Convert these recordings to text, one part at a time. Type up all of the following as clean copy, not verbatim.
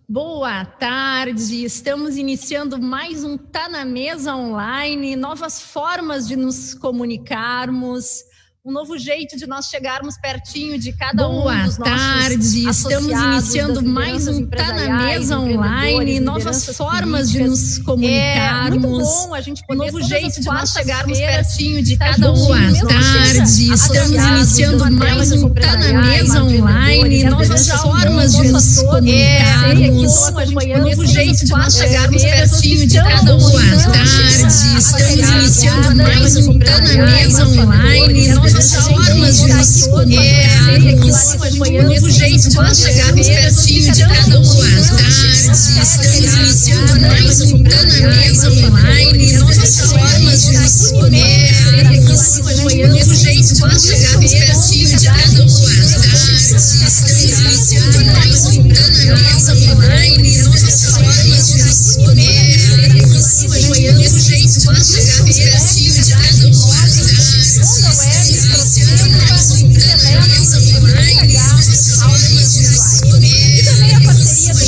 Boa tarde, estamos iniciando mais um Tá na Mesa online, novas formas de nos comunicarmos, um novo jeito de nós chegarmos pertinho de cada um dos nossos associados. Estamos iniciando mais um Tá na Mesa online, novas formas de nos comunicarmos. É muito bom a gente poder, um novo jeito de nós chegarmos pertinho de cada um. Boa tarde, estamos iniciando mais um Tá na Mesa online, novas formas de nos comunicarmos. Um novo jeito de nós chegarmos pertinho de cada um. Boa tarde, estamos iniciando mais um Tá na Mesa online, novas formas de nos comunicarmos, um novo jeito de nós chegarmos pertinho de cada um. Boa tarde, estamos iniciando mais um Tá na Mesa online, novas formas de nos comunicarmos, um novo jeito de nós chegarmos pertinho de cada um. Boa tarde, estamos iniciando mais um Tá na Mesa online, novas formas de nos comunicarmos, um novo jeito de nós chegarmos pertinho de cada um. E também a parceria do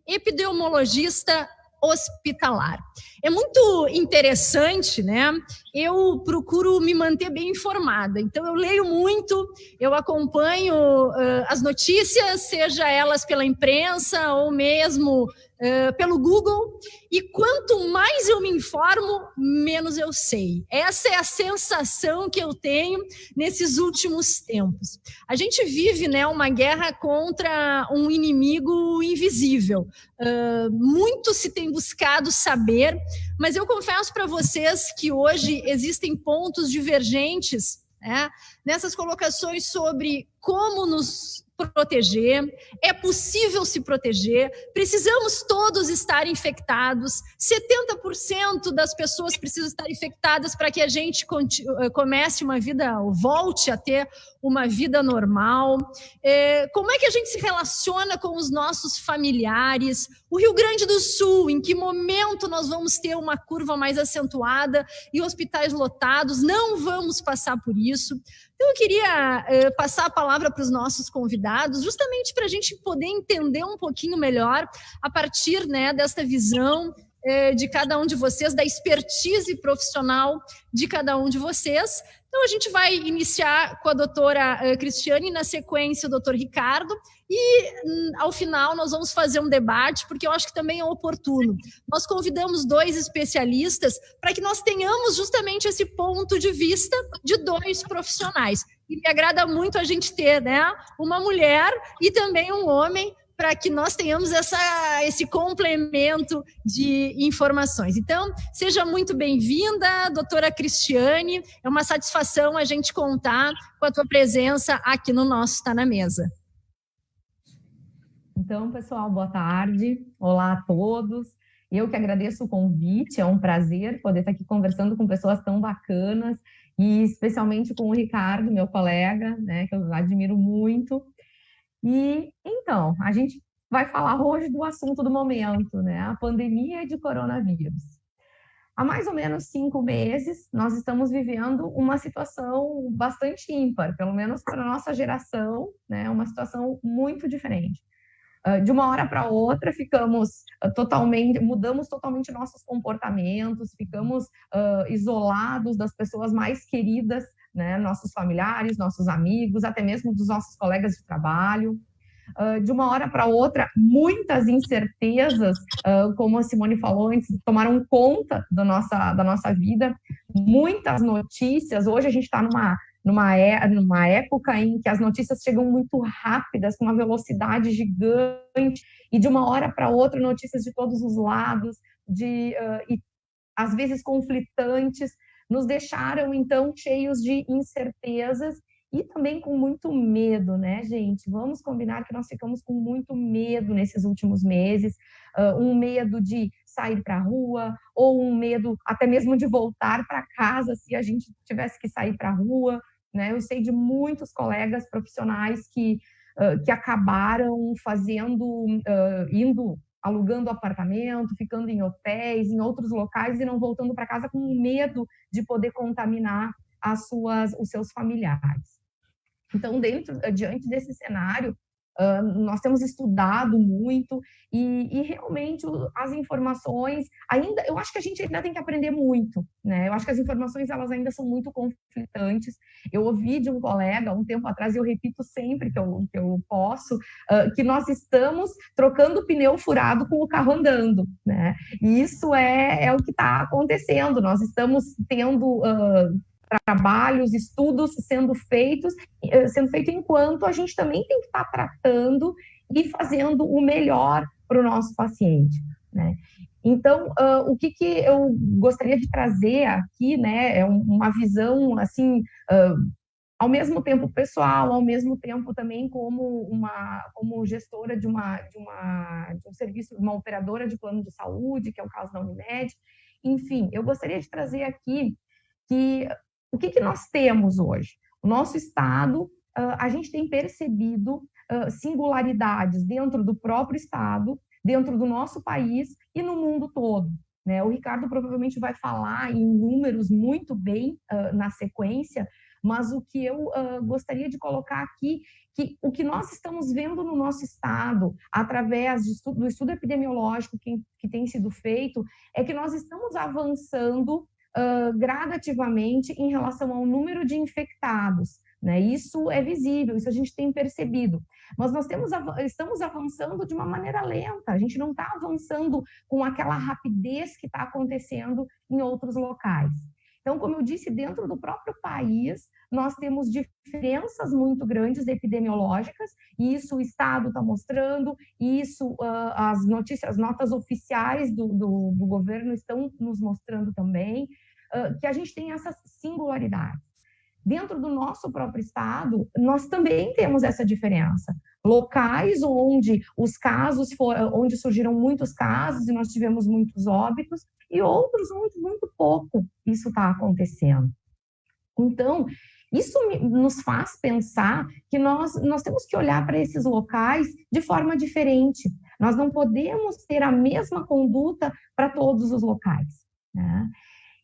epidemiologista hospitalar. É muito interessante, né? Eu procuro me manter bem informada, então eu leio muito, eu acompanho as notícias, seja elas pela imprensa ou mesmo pelo Google, e quanto mais eu me informo, menos eu sei. Essa é a sensação que eu tenho nesses últimos tempos. A gente vive, né, uma guerra contra um inimigo invisível. Muito se tem buscado saber, mas eu confesso para vocês que hoje existem pontos divergentes, né, nessas colocações sobre como nos proteger, é possível se proteger, precisamos todos estar infectados, 70% das pessoas precisam estar infectadas para que a gente comece uma vida, ou volte a ter uma vida normal. Como é que a gente se relaciona com os nossos familiares? O Rio Grande do Sul, em que momento nós vamos ter uma curva mais acentuada e hospitais lotados? Não vamos passar por isso. Então, eu queria passar a palavra para os nossos convidados, justamente para a gente poder entender um pouquinho melhor, a partir, né, desta visão de cada um de vocês, da expertise profissional de cada um de vocês. Então, a gente vai iniciar com a doutora Cristiane, na sequência o doutor Ricardo, e ao final nós vamos fazer um debate, porque eu acho que também é oportuno. Nós convidamos dois especialistas para que nós tenhamos justamente esse ponto de vista de dois profissionais. E me agrada muito a gente ter, né, uma mulher e também um homem, para que nós tenhamos esse complemento de informações. Então, seja muito bem-vinda, doutora Cristiane. É uma satisfação a gente contar com a tua presença aqui no nosso Tá na Mesa. Então, pessoal, boa tarde. Olá a todos. Eu que agradeço o convite, é um prazer poder estar aqui conversando com pessoas tão bacanas, e especialmente com o Ricardo, meu colega, né, que eu admiro muito. E, então, a gente vai falar hoje do assunto do momento, né? A pandemia de coronavírus. Há mais ou menos 5 meses, nós estamos vivendo uma situação bastante ímpar, pelo menos para a nossa geração, né? Uma situação muito diferente. De uma hora para outra, mudamos totalmente nossos comportamentos, ficamos isolados das pessoas mais queridas, né, nossos familiares, nossos amigos, até mesmo dos nossos colegas de trabalho. De uma hora para outra, muitas incertezas, como a Simone falou antes, tomaram conta da nossa vida, muitas notícias. Hoje a gente está numa época em que as notícias chegam muito rápidas, com uma velocidade gigante, e de uma hora para outra, notícias de todos os lados, e às vezes conflitantes, nos deixaram, então, cheios de incertezas e também com muito medo, né, gente? Vamos combinar que nós ficamos com muito medo nesses últimos meses, um medo de sair para a rua, ou um medo até mesmo de voltar para casa se a gente tivesse que sair para a rua, né? Eu sei de muitos colegas profissionais que acabaram alugando apartamento, ficando em hotéis, em outros locais e não voltando para casa com medo de poder contaminar os seus familiares. Então, diante desse cenário, nós temos estudado muito e realmente as informações eu acho que a gente ainda tem que aprender muito, né? Eu acho que as informações elas ainda são muito conflitantes. Eu ouvi de um colega um tempo atrás, e eu repito sempre que eu posso, que nós estamos trocando pneu furado com o carro andando, né? E isso é o que está acontecendo. Nós estamos tendo trabalhos, estudos sendo feito enquanto a gente também tem que estar tratando e fazendo o melhor para o nosso paciente, né? Então, o que eu gostaria de trazer aqui, né, é uma visão, assim, ao mesmo tempo pessoal, ao mesmo tempo também como gestora de um serviço, uma operadora de plano de saúde, que é o caso da Unimed. Enfim, eu gostaria de trazer aqui que o que nós temos hoje? O nosso estado, a gente tem percebido singularidades dentro do próprio estado, dentro do nosso país e no mundo todo, né? O Ricardo provavelmente vai falar em números muito bem na sequência, mas o que eu gostaria de colocar aqui, que o que nós estamos vendo no nosso estado, através do estudo epidemiológico que tem sido feito, é que nós estamos avançando gradativamente em relação ao número de infectados, né? Isso é visível, isso a gente tem percebido, mas nós estamos avançando de uma maneira lenta, a gente não está avançando com aquela rapidez que está acontecendo em outros locais. Então, como eu disse, dentro do próprio país, nós temos diferenças muito grandes epidemiológicas, e isso o Estado está mostrando, e isso as notas oficiais do governo estão nos mostrando também, que a gente tem essas singularidades. Dentro do nosso próprio Estado, nós também temos essa diferença. Locais onde onde surgiram muitos casos e nós tivemos muitos óbitos, e outros onde muito pouco isso está acontecendo. Então, isso nos faz pensar que nós temos que olhar para esses locais de forma diferente. Nós não podemos ter a mesma conduta para todos os locais, né?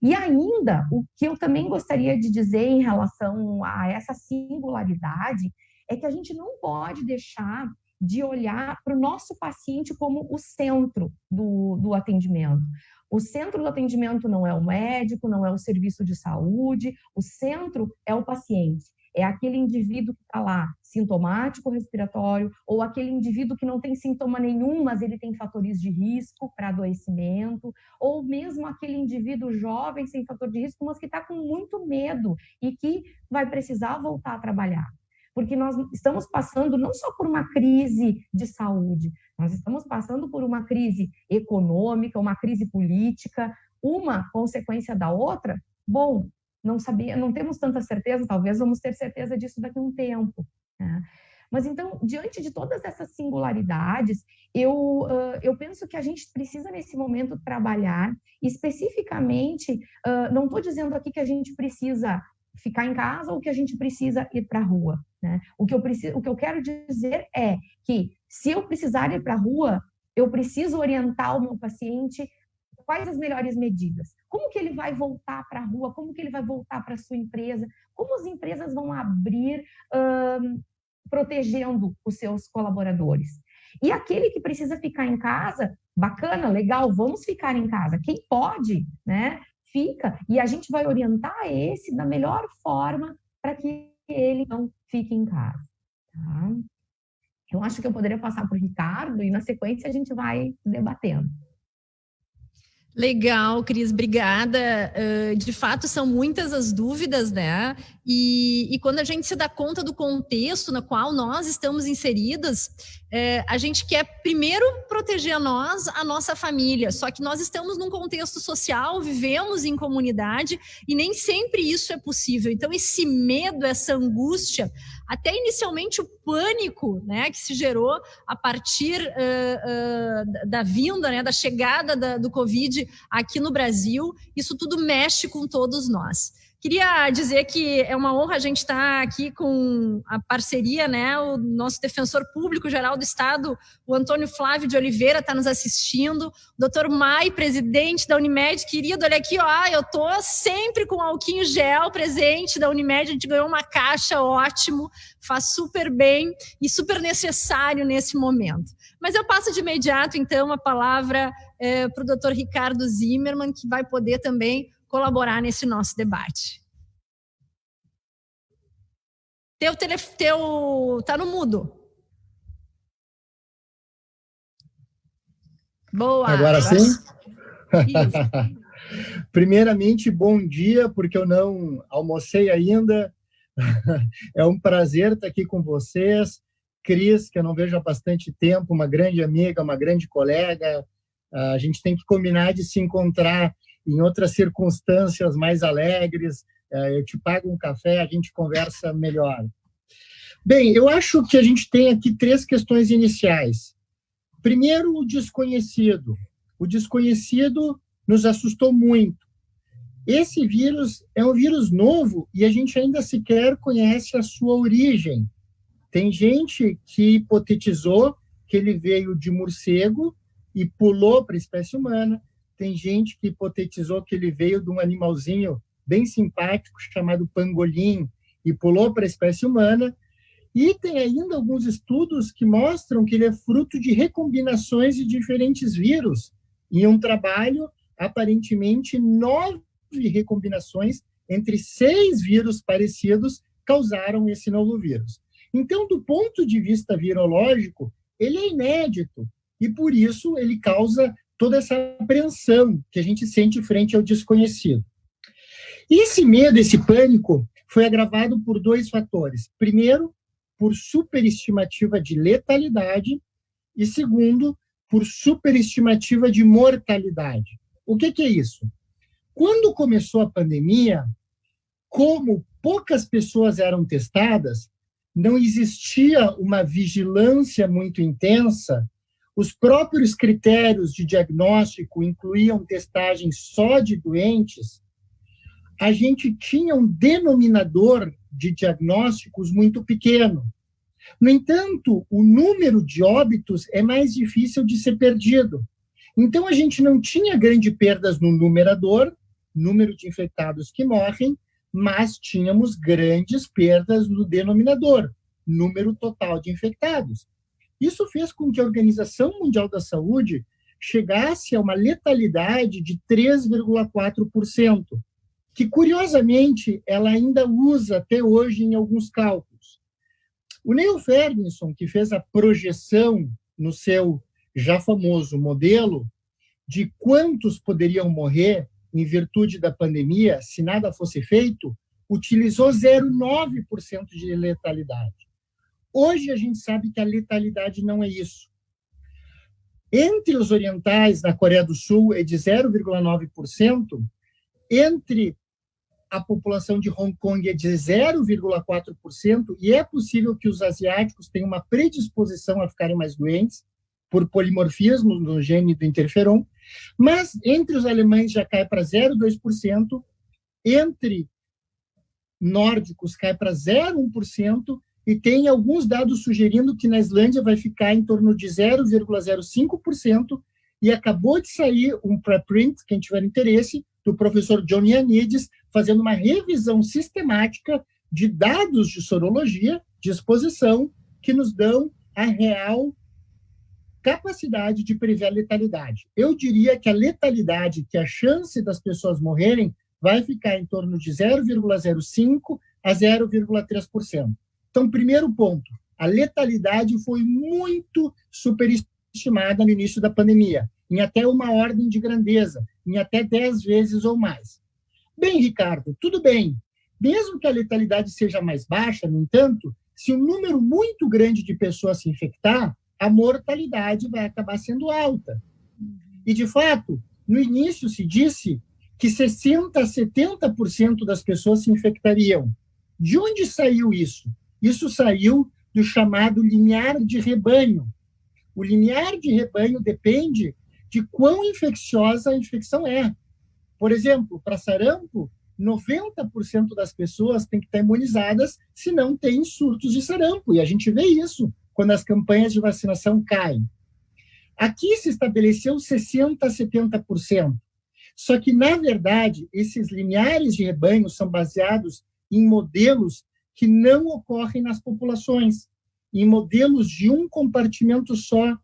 E ainda, o que eu também gostaria de dizer em relação a essa singularidade é que a gente não pode deixar de olhar para o nosso paciente como o centro do atendimento. O centro do atendimento não é o médico, não é o serviço de saúde, o centro é o paciente. É aquele indivíduo que está lá, sintomático respiratório, ou aquele indivíduo que não tem sintoma nenhum, mas ele tem fatores de risco para adoecimento, ou mesmo aquele indivíduo jovem sem fator de risco, mas que está com muito medo e que vai precisar voltar a trabalhar. Porque nós estamos passando não só por uma crise de saúde, nós estamos passando por uma crise econômica, uma crise política, uma consequência da outra. Bom, não temos tanta certeza, talvez vamos ter certeza disso daqui a um tempo, né? Mas então, diante de todas essas singularidades, eu penso que a gente precisa nesse momento trabalhar especificamente, não estou dizendo aqui que a gente precisa ficar em casa ou que a gente precisa ir para a rua, né? O que eu quero dizer é que se eu precisar ir para a rua, eu preciso orientar o meu paciente quais as melhores medidas, como que ele vai voltar para a rua, como que ele vai voltar para a sua empresa, como as empresas vão abrir protegendo os seus colaboradores. E aquele que precisa ficar em casa, bacana, legal, vamos ficar em casa. Quem pode, né, fica. E a gente vai orientar esse da melhor forma para que ele não fique em casa. Tá? Eu acho que eu poderia passar para o Ricardo e na sequência a gente vai debatendo. Legal, Cris, obrigada. De fato, são muitas as dúvidas, né? E quando a gente se dá conta do contexto no qual nós estamos inseridas, a gente quer primeiro proteger a nossa família, só que nós estamos num contexto social, vivemos em comunidade e nem sempre isso é possível. Então, esse medo, essa angústia, até inicialmente o pânico, né, que se gerou a partir da vinda, né, da chegada do Covid aqui no Brasil, isso tudo mexe com todos nós. Queria dizer que é uma honra a gente estar aqui com a parceria, né? O nosso defensor público geral do Estado, o Antônio Flávio de Oliveira, está nos assistindo. O doutor Mai, presidente da Unimed, querido, olha aqui, ó, eu estou sempre com alquinho gel presente da Unimed, a gente ganhou uma caixa, ótimo, faz super bem e super necessário nesse momento. Mas eu passo de imediato, então, a palavra para o doutor Ricardo Zimmermann, que vai poder também colaborar nesse nosso debate. Tá no mudo. Boa. Agora sim? Primeiramente, bom dia, porque eu não almocei ainda. É um prazer estar aqui com vocês. Cris, que eu não vejo há bastante tempo, uma grande amiga, uma grande colega. A gente tem que combinar de se encontrar em outras circunstâncias mais alegres. Eu te pago um café, a gente conversa melhor. Bem, eu acho que a gente tem aqui 3 questões iniciais. Primeiro, o desconhecido. O desconhecido nos assustou muito. Esse vírus é um vírus novo e a gente ainda sequer conhece a sua origem. Tem gente que hipotetizou que ele veio de morcego e pulou para a espécie humana. Tem gente que hipotetizou que ele veio de um animalzinho bem simpático chamado pangolim e pulou para a espécie humana. E tem ainda alguns estudos que mostram que ele é fruto de recombinações de diferentes vírus. Em um trabalho, aparentemente, 9 recombinações entre 6 vírus parecidos causaram esse novo vírus. Então, do ponto de vista virológico, ele é inédito e, por isso, ele causa toda essa apreensão que a gente sente frente ao desconhecido. E esse medo, esse pânico, foi agravado por 2 fatores. Primeiro, por superestimativa de letalidade e, segundo, por superestimativa de mortalidade. O que é isso? Quando começou a pandemia, como poucas pessoas eram testadas, não existia uma vigilância muito intensa. Os próprios critérios de diagnóstico incluíam testagem só de doentes. A gente tinha um denominador de diagnósticos muito pequeno. No entanto, o número de óbitos é mais difícil de ser perdido. Então, a gente não tinha grandes perdas no numerador, número de infectados que morrem, mas tínhamos grandes perdas no denominador, número total de infectados. Isso fez com que a Organização Mundial da Saúde chegasse a uma letalidade de 3,4%, que, curiosamente, ela ainda usa até hoje em alguns cálculos. O Neil Ferguson, que fez a projeção no seu já famoso modelo de quantos poderiam morrer em virtude da pandemia se nada fosse feito, utilizou 0,9% de letalidade. Hoje a gente sabe que a letalidade não é isso. Entre os orientais, na Coreia do Sul, é de 0,9%, entre a população de Hong Kong é de 0,4%, e é possível que os asiáticos tenham uma predisposição a ficarem mais doentes por polimorfismo no gene do interferon, mas entre os alemães já cai para 0,2%, entre nórdicos cai para 0,1%, e tem alguns dados sugerindo que na Islândia vai ficar em torno de 0,05%, e acabou de sair um preprint, quem tiver interesse, do professor John Ioannidis, fazendo uma revisão sistemática de dados de sorologia, de exposição, que nos dão a real capacidade de prever a letalidade. Eu diria que a letalidade, que a chance das pessoas morrerem, vai ficar em torno de 0,05% a 0,3%. Então, primeiro ponto, a letalidade foi muito superestimada no início da pandemia, em até uma ordem de grandeza, em até 10 vezes ou mais. Bem, Ricardo, tudo bem. Mesmo que a letalidade seja mais baixa, no entanto, se um número muito grande de pessoas se infectar, a mortalidade vai acabar sendo alta. E, de fato, no início se disse que 60% a 70% das pessoas se infectariam. De onde saiu isso? Isso saiu do chamado limiar de rebanho. O limiar de rebanho depende de quão infecciosa a infecção é. Por exemplo, para sarampo, 90% das pessoas têm que estar imunizadas se não tem surtos de sarampo. E a gente vê isso quando as campanhas de vacinação caem. Aqui se estabeleceu 60% a 70%. Só que, na verdade, esses limiares de rebanho são baseados em modelos que não ocorrem nas populações, em modelos de um compartimento só.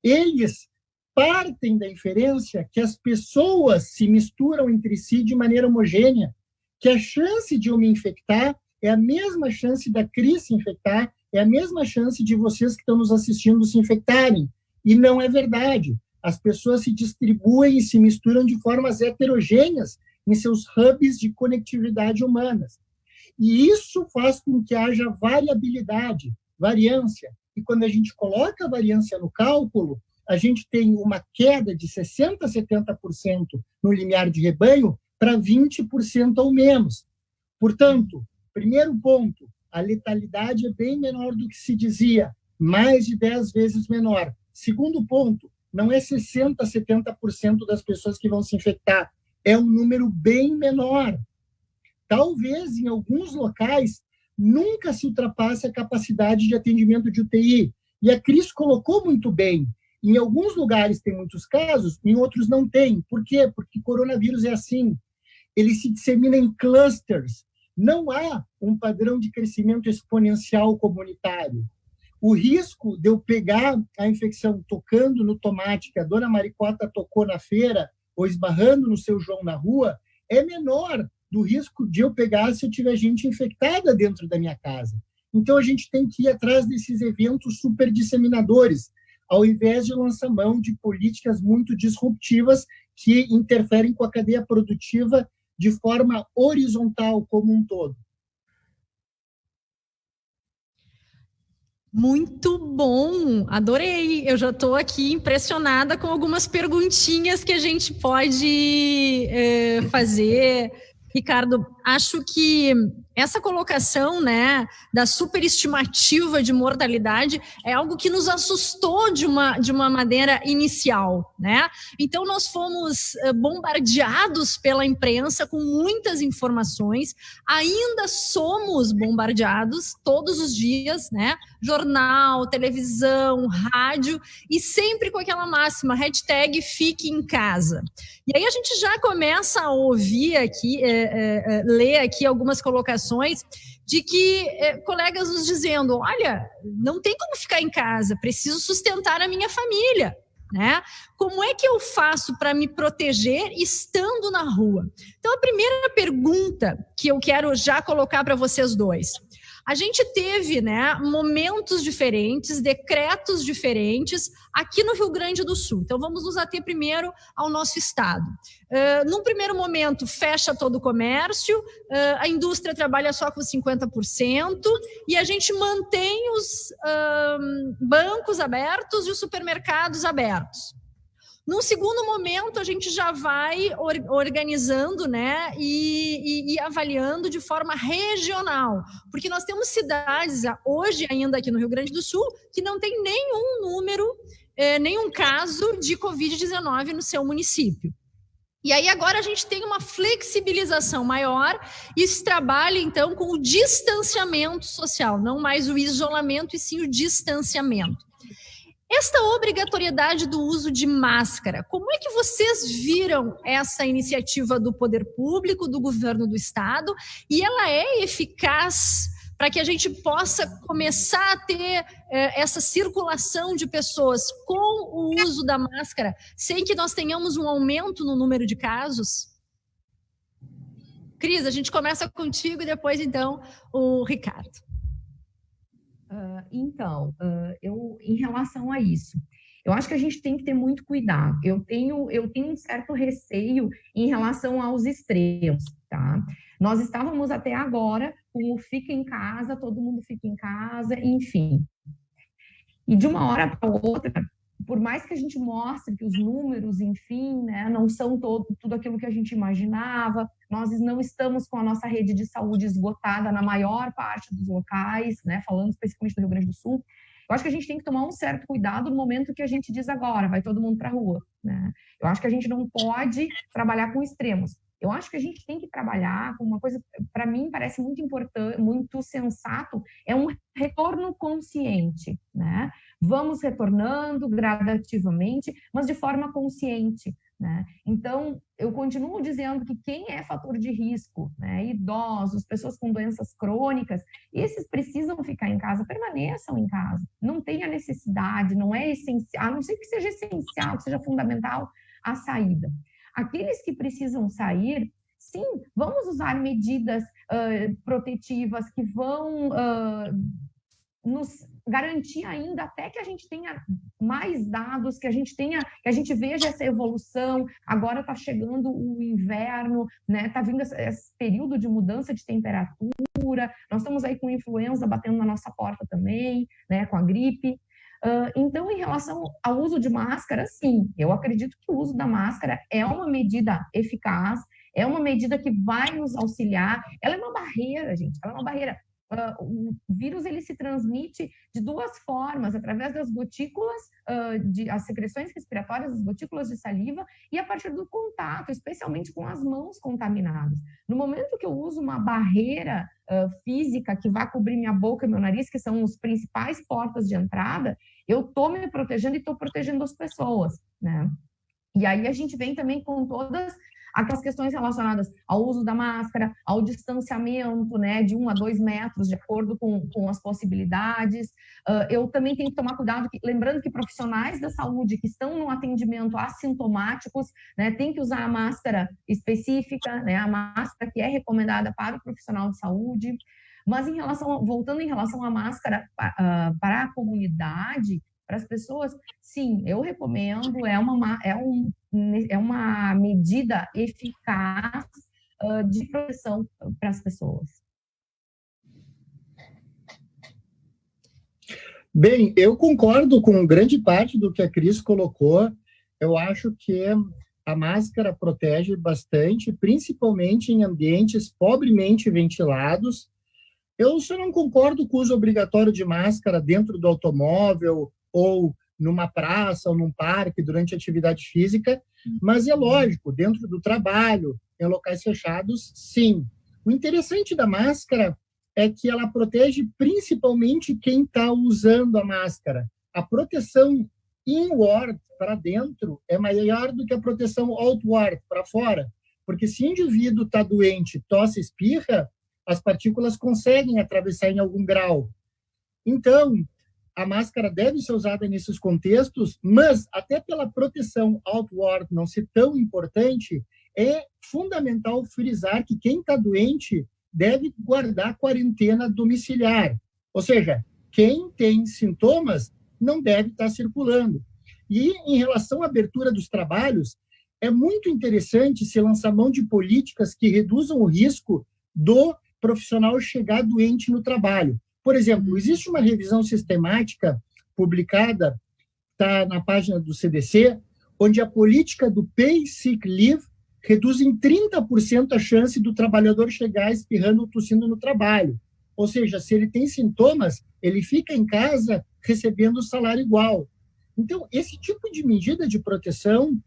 Eles partem da inferência que as pessoas se misturam entre si de maneira homogênea, que a chance de eu me infectar é a mesma chance da Cris se infectar, é a mesma chance de vocês que estão nos assistindo se infectarem. E não é verdade. As pessoas se distribuem e se misturam de formas heterogêneas em seus hubs de conectividade humanas. E isso faz com que haja variabilidade, variância. E quando a gente coloca a variância no cálculo, a gente tem uma queda de 60% a 70% no limiar de rebanho para 20% ou menos. Portanto, primeiro ponto, a letalidade é bem menor do que se dizia, mais de 10 vezes menor. Segundo ponto, não é 60% a 70% das pessoas que vão se infectar, é um número bem menor. Talvez, em alguns locais, nunca se ultrapasse a capacidade de atendimento de UTI. E a Cris colocou muito bem. Em alguns lugares tem muitos casos, em outros não tem. Por quê? Porque coronavírus é assim. Ele se dissemina em clusters. Não há um padrão de crescimento exponencial comunitário. O risco de eu pegar a infecção tocando no tomate que a dona Maricota tocou na feira ou esbarrando no seu João na rua é menor do risco de eu pegar se eu tiver gente infectada dentro da minha casa. Então, a gente tem que ir atrás desses eventos super disseminadores, ao invés de lançar mão de políticas muito disruptivas que interferem com a cadeia produtiva de forma horizontal como um todo. Muito bom, adorei. Eu já estou aqui impressionada com algumas perguntinhas que a gente pode fazer. Ricardo, acho que essa colocação, né, da superestimativa de mortalidade é algo que nos assustou de uma maneira inicial, né? Então, nós fomos bombardeados pela imprensa com muitas informações, ainda somos bombardeados todos os dias, né? Jornal, televisão, rádio, e sempre com aquela máxima, hashtag fique em casa. E aí a gente já começa a ouvir aqui, ler aqui algumas colocações de que colegas nos dizendo, olha, não tem como ficar em casa, preciso sustentar a minha família, né? Como é que eu faço para me proteger estando na rua? Então, a primeira pergunta que eu quero já colocar para vocês dois. A gente teve, né, momentos diferentes, decretos diferentes aqui no Rio Grande do Sul. Então, vamos nos ater primeiro ao nosso estado. Num primeiro momento, fecha todo o comércio, a indústria trabalha só com 50% e a gente mantém os bancos abertos e os supermercados abertos. Num segundo momento, a gente já vai organizando, né, e avaliando de forma regional, porque nós temos cidades, hoje ainda aqui no Rio Grande do Sul, que não tem nenhum número, nenhum caso de Covid-19 no seu município. E aí agora a gente tem uma flexibilização maior e se trabalha, então, com o distanciamento social, não mais o isolamento, e sim o distanciamento. Esta obrigatoriedade do uso de máscara, como é que vocês viram essa iniciativa do poder público, do governo do estado, e ela é eficaz para que a gente possa começar a ter essa circulação de pessoas com o uso da máscara, sem que nós tenhamos um aumento no número de casos? Cris, a gente começa contigo e depois, então, o Ricardo. Em relação a isso, eu acho que a gente tem que ter muito cuidado. Eu tenho um certo receio em relação aos extremos, tá? Nós estávamos até agora com o fica em casa, todo mundo fica em casa, enfim. E de uma hora para outra, por mais que a gente mostre que os números, enfim, né, não são tudo aquilo que a gente imaginava, nós não estamos com a nossa rede de saúde esgotada na maior parte dos locais, né, falando especificamente do Rio Grande do Sul. Eu acho que a gente tem que tomar um certo cuidado no momento que a gente diz agora, vai todo mundo para a rua, né? Eu acho que a gente não pode trabalhar com extremos. Eu acho que a gente tem que trabalhar com uma coisa, para mim, parece muito importante, muito sensato, é um retorno consciente, né? Vamos retornando gradativamente, mas de forma consciente, né? Então, eu continuo dizendo que quem é fator de risco, né? Idosos, pessoas com doenças crônicas, esses precisam ficar em casa, permaneçam em casa. Não tem a necessidade, não é essencial, a não ser que seja essencial, que seja fundamental a saída. Aqueles que precisam sair, sim, vamos usar medidas protetivas que vão nos garantir ainda até que a gente tenha mais dados, que a gente veja essa evolução. Agora está chegando o inverno, né? Está vindo esse período de mudança de temperatura. Nós estamos aí com influenza batendo na nossa porta também, né? Com a gripe. Então, em relação ao uso de máscara, sim, eu acredito que o uso da máscara é uma medida eficaz, é uma medida que vai nos auxiliar. Ela é uma barreira, gente, ela é uma barreira. O vírus ele se transmite de duas formas, através das gotículas, as secreções respiratórias, as gotículas de saliva, e a partir do contato, especialmente com as mãos contaminadas. No momento que eu uso uma barreira física que vai cobrir minha boca e meu nariz, que são os principais portas de entrada, eu estou me protegendo e estou protegendo as pessoas, né? E aí a gente vem também com todas aquelas questões relacionadas ao uso da máscara, ao distanciamento, né, de 1 a 2 metros, de acordo com as possibilidades. Eu também tenho que tomar cuidado, lembrando que profissionais da saúde que estão no atendimento assintomáticos, né, tem que usar a máscara específica, né, a máscara que é recomendada para o profissional de saúde. Mas voltando em relação à máscara para a comunidade, para as pessoas, sim, eu recomendo, é uma medida eficaz de proteção para as pessoas. Bem, eu concordo com grande parte do que a Cris colocou. Eu acho que a máscara protege bastante, principalmente em ambientes pobremente ventilados. Eu só não concordo com o uso obrigatório de máscara dentro do automóvel ou numa praça ou num parque durante atividade física, mas é lógico, dentro do trabalho, em locais fechados, sim. O interessante da máscara é que ela protege principalmente quem está usando a máscara. A proteção inward, para dentro, é maior do que a proteção outward, para fora, porque se o indivíduo está doente, tosse, espirra, as partículas conseguem atravessar em algum grau. Então, a máscara deve ser usada nesses contextos, mas até pela proteção outward não ser tão importante, é fundamental frisar que quem está doente deve guardar quarentena domiciliar. Ou seja, quem tem sintomas não deve estar circulando. E em relação à abertura dos trabalhos, é muito interessante se lançar mão de políticas que reduzam o risco do profissional chegar doente no trabalho. Por exemplo, existe uma revisão sistemática publicada, está na página do CDC, onde a política do Pay Sick Leave reduz em 30% a chance do trabalhador chegar espirrando ou tossindo no trabalho. Ou seja, se ele tem sintomas, ele fica em casa recebendo o salário igual. Então, esse tipo de medida de proteção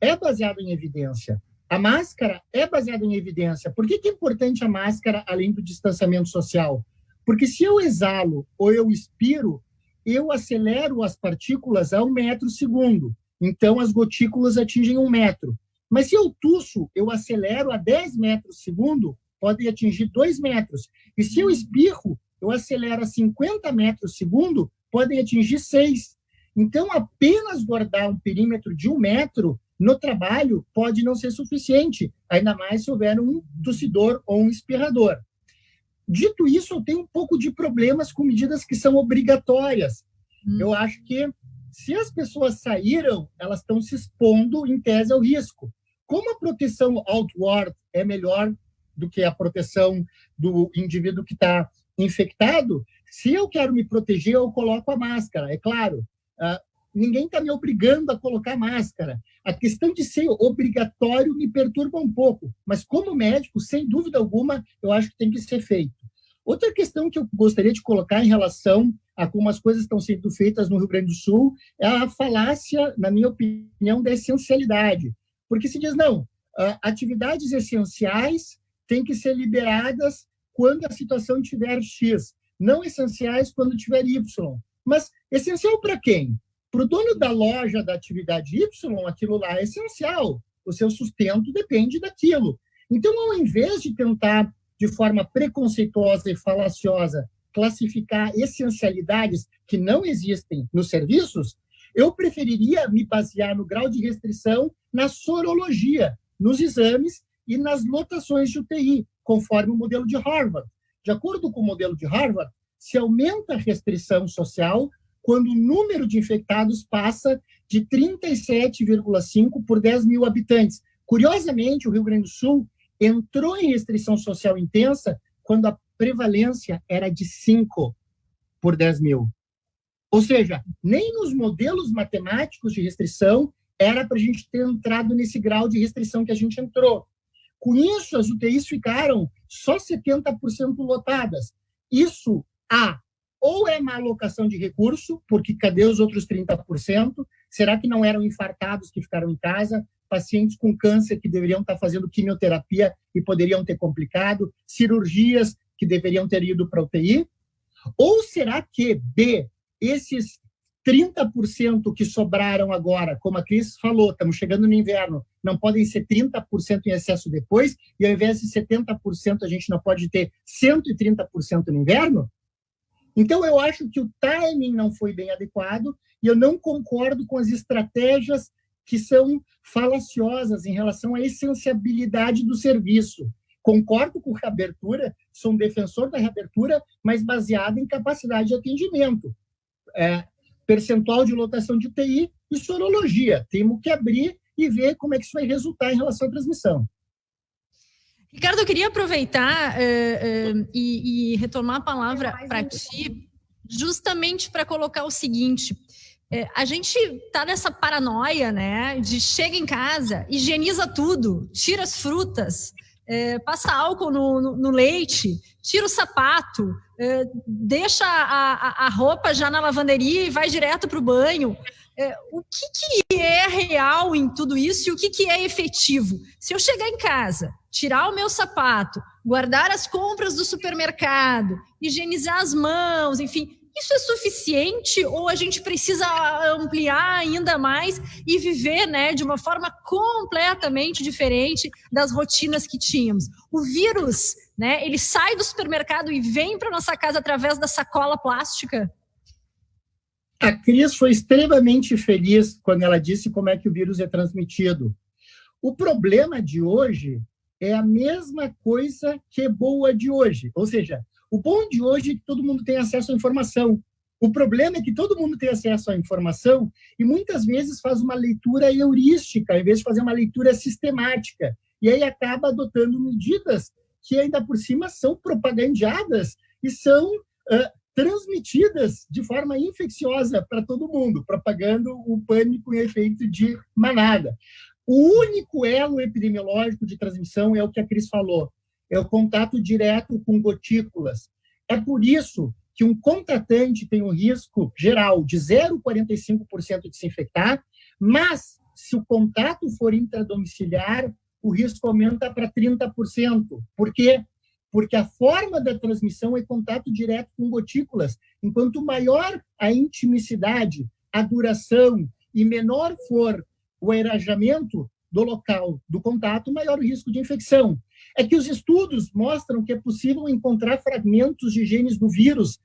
é baseado em evidência. A máscara é baseada em evidência. Por que é importante a máscara, além do distanciamento social? Porque se eu exalo ou eu expiro, eu acelero as partículas a 1 metro segundo. Então, as gotículas atingem 1 metro. Mas se eu tuço, eu acelero a 10 metros segundo, podem atingir 2 metros. E se eu espirro, eu acelero a 50 metros segundo, podem atingir 6. Então, apenas guardar um perímetro de 1 metro no trabalho pode não ser suficiente, ainda mais se houver um tossidor ou um espirrador. Dito isso, eu tenho um pouco de problemas com medidas que são obrigatórias. Eu acho que, se as pessoas saíram, elas estão se expondo, em tese, ao risco. Como a proteção outward é melhor do que a proteção do indivíduo que está infectado, se eu quero me proteger, eu coloco a máscara, é claro. Ninguém está me obrigando a colocar máscara. A questão de ser obrigatório me perturba um pouco, mas como médico, sem dúvida alguma, eu acho que tem que ser feito. Outra questão que eu gostaria de colocar em relação a como as coisas estão sendo feitas no Rio Grande do Sul é a falácia, na minha opinião, da essencialidade. Porque se diz, não, atividades essenciais têm que ser liberadas quando a situação tiver X, não essenciais quando tiver Y. Mas essencial para quem? Para o dono da loja da atividade Y, aquilo lá é essencial. O seu sustento depende daquilo. Então, ao invés de tentar, de forma preconceituosa e falaciosa, classificar essencialidades que não existem nos serviços, eu preferiria me basear no grau de restrição na sorologia, nos exames e nas lotações de UTI, conforme o modelo de Harvard. De acordo com o modelo de Harvard, se aumenta a restrição social quando o número de infectados passa de 37,5 por 10 mil habitantes. Curiosamente, o Rio Grande do Sul entrou em restrição social intensa quando a prevalência era de 5 por 10 mil. Ou seja, nem nos modelos matemáticos de restrição era para a gente ter entrado nesse grau de restrição que a gente entrou. Com isso, as UTIs ficaram só 70% lotadas. Isso, ou é má alocação de recurso, porque cadê os outros 30%? Será que não eram infartados que ficaram em casa? Pacientes com câncer que deveriam estar fazendo quimioterapia e poderiam ter complicado? Cirurgias que deveriam ter ido para a UTI? Ou será que, B, esses 30% que sobraram agora, como a Cris falou, estamos chegando no inverno, não podem ser 30% em excesso depois, e ao invés de 70% a gente não pode ter 130% no inverno? Então, eu acho que o timing não foi bem adequado e eu não concordo com as estratégias que são falaciosas em relação à essenciabilidade do serviço. Concordo com a reabertura, sou um defensor da reabertura, mas baseado em capacidade de atendimento. Percentual de lotação de UTI e sorologia. Temos que abrir e ver como é que isso vai resultar em relação à transmissão. Ricardo, eu queria aproveitar e retomar a palavra para ti, justamente para colocar o seguinte: a gente está nessa paranoia, né, de chega em casa, higieniza tudo, tira as frutas, passa álcool no leite, tira o sapato, deixa a roupa já na lavanderia e vai direto para o banho. O que é real em tudo isso e o que é efetivo? Se eu chegar em casa, tirar o meu sapato, guardar as compras do supermercado, higienizar as mãos, enfim, isso é suficiente ou a gente precisa ampliar ainda mais e viver, né, de uma forma completamente diferente das rotinas que tínhamos? O vírus, né, ele sai do supermercado e vem para nossa casa através da sacola plástica? A Cris foi extremamente feliz quando ela disse como é que o vírus é transmitido. O problema de hoje é a mesma coisa que é boa de hoje. Ou seja, o bom de hoje é que todo mundo tem acesso à informação. O problema é que todo mundo tem acesso à informação e muitas vezes faz uma leitura heurística, ao invés de fazer uma leitura sistemática. E aí acaba adotando medidas que ainda por cima são propagandeadas e são transmitidas de forma infecciosa para todo mundo, propagando o pânico em efeito de manada. O único elo epidemiológico de transmissão é o que a Cris falou, é o contato direto com gotículas. É por isso que um contratante tem um risco geral de 0,45% de se infectar, mas se o contato for intradomiciliar, o risco aumenta para 30%. Por quê? Porque a forma da transmissão é contato direto com gotículas. Enquanto maior a intimicidade, a duração e menor for o aerajamento do local do contato, maior o risco de infecção. É que os estudos mostram que é possível encontrar fragmentos de genes do vírus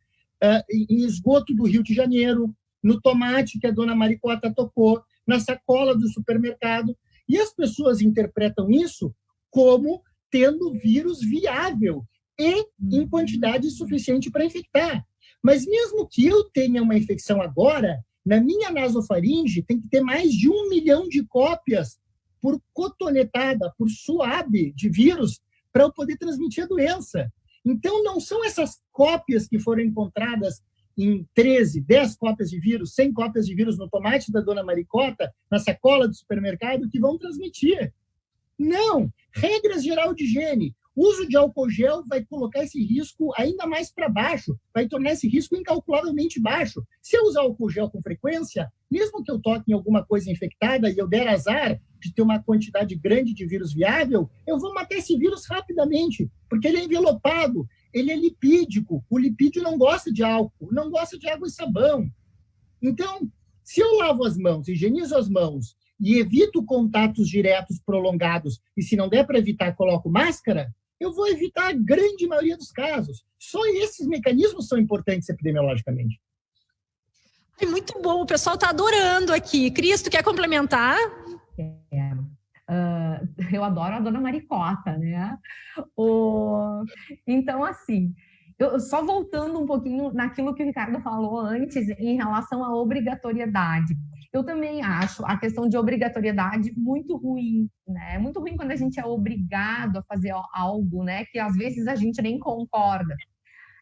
em esgoto do Rio de Janeiro, no tomate que a dona Maricota tocou, na sacola do supermercado. E as pessoas interpretam isso como tendo vírus viável e em quantidade suficiente para infectar. Mas mesmo que eu tenha uma infecção agora, na minha nasofaringe tem que ter mais de 1 milhão de cópias por cotonetada, por suave de vírus, para eu poder transmitir a doença. Então, não são essas cópias que foram encontradas em 13, 10 cópias de vírus, 100 cópias de vírus no tomate da dona Maricota, na sacola do supermercado, que vão transmitir. Não! Regras geral de higiene. O uso de álcool gel vai colocar esse risco ainda mais para baixo, vai tornar esse risco incalculavelmente baixo. Se eu usar álcool gel com frequência, mesmo que eu toque em alguma coisa infectada e eu der azar de ter uma quantidade grande de vírus viável, eu vou matar esse vírus rapidamente, porque ele é envelopado, ele é lipídico. O lipídio não gosta de álcool, não gosta de água e sabão. Então, se eu lavo as mãos, higienizo as mãos e evito contatos diretos prolongados, e se não der para evitar, coloco máscara, eu vou evitar a grande maioria dos casos. Só esses mecanismos são importantes epidemiologicamente. Muito bom, o pessoal está adorando aqui. Cris, tu quer complementar? Quero. Eu adoro a dona Maricota, né? Então, assim, só voltando um pouquinho naquilo que o Ricardo falou antes em relação à obrigatoriedade. Eu também acho a questão de obrigatoriedade muito ruim, né? É muito ruim quando a gente é obrigado a fazer algo, né? Que às vezes a gente nem concorda.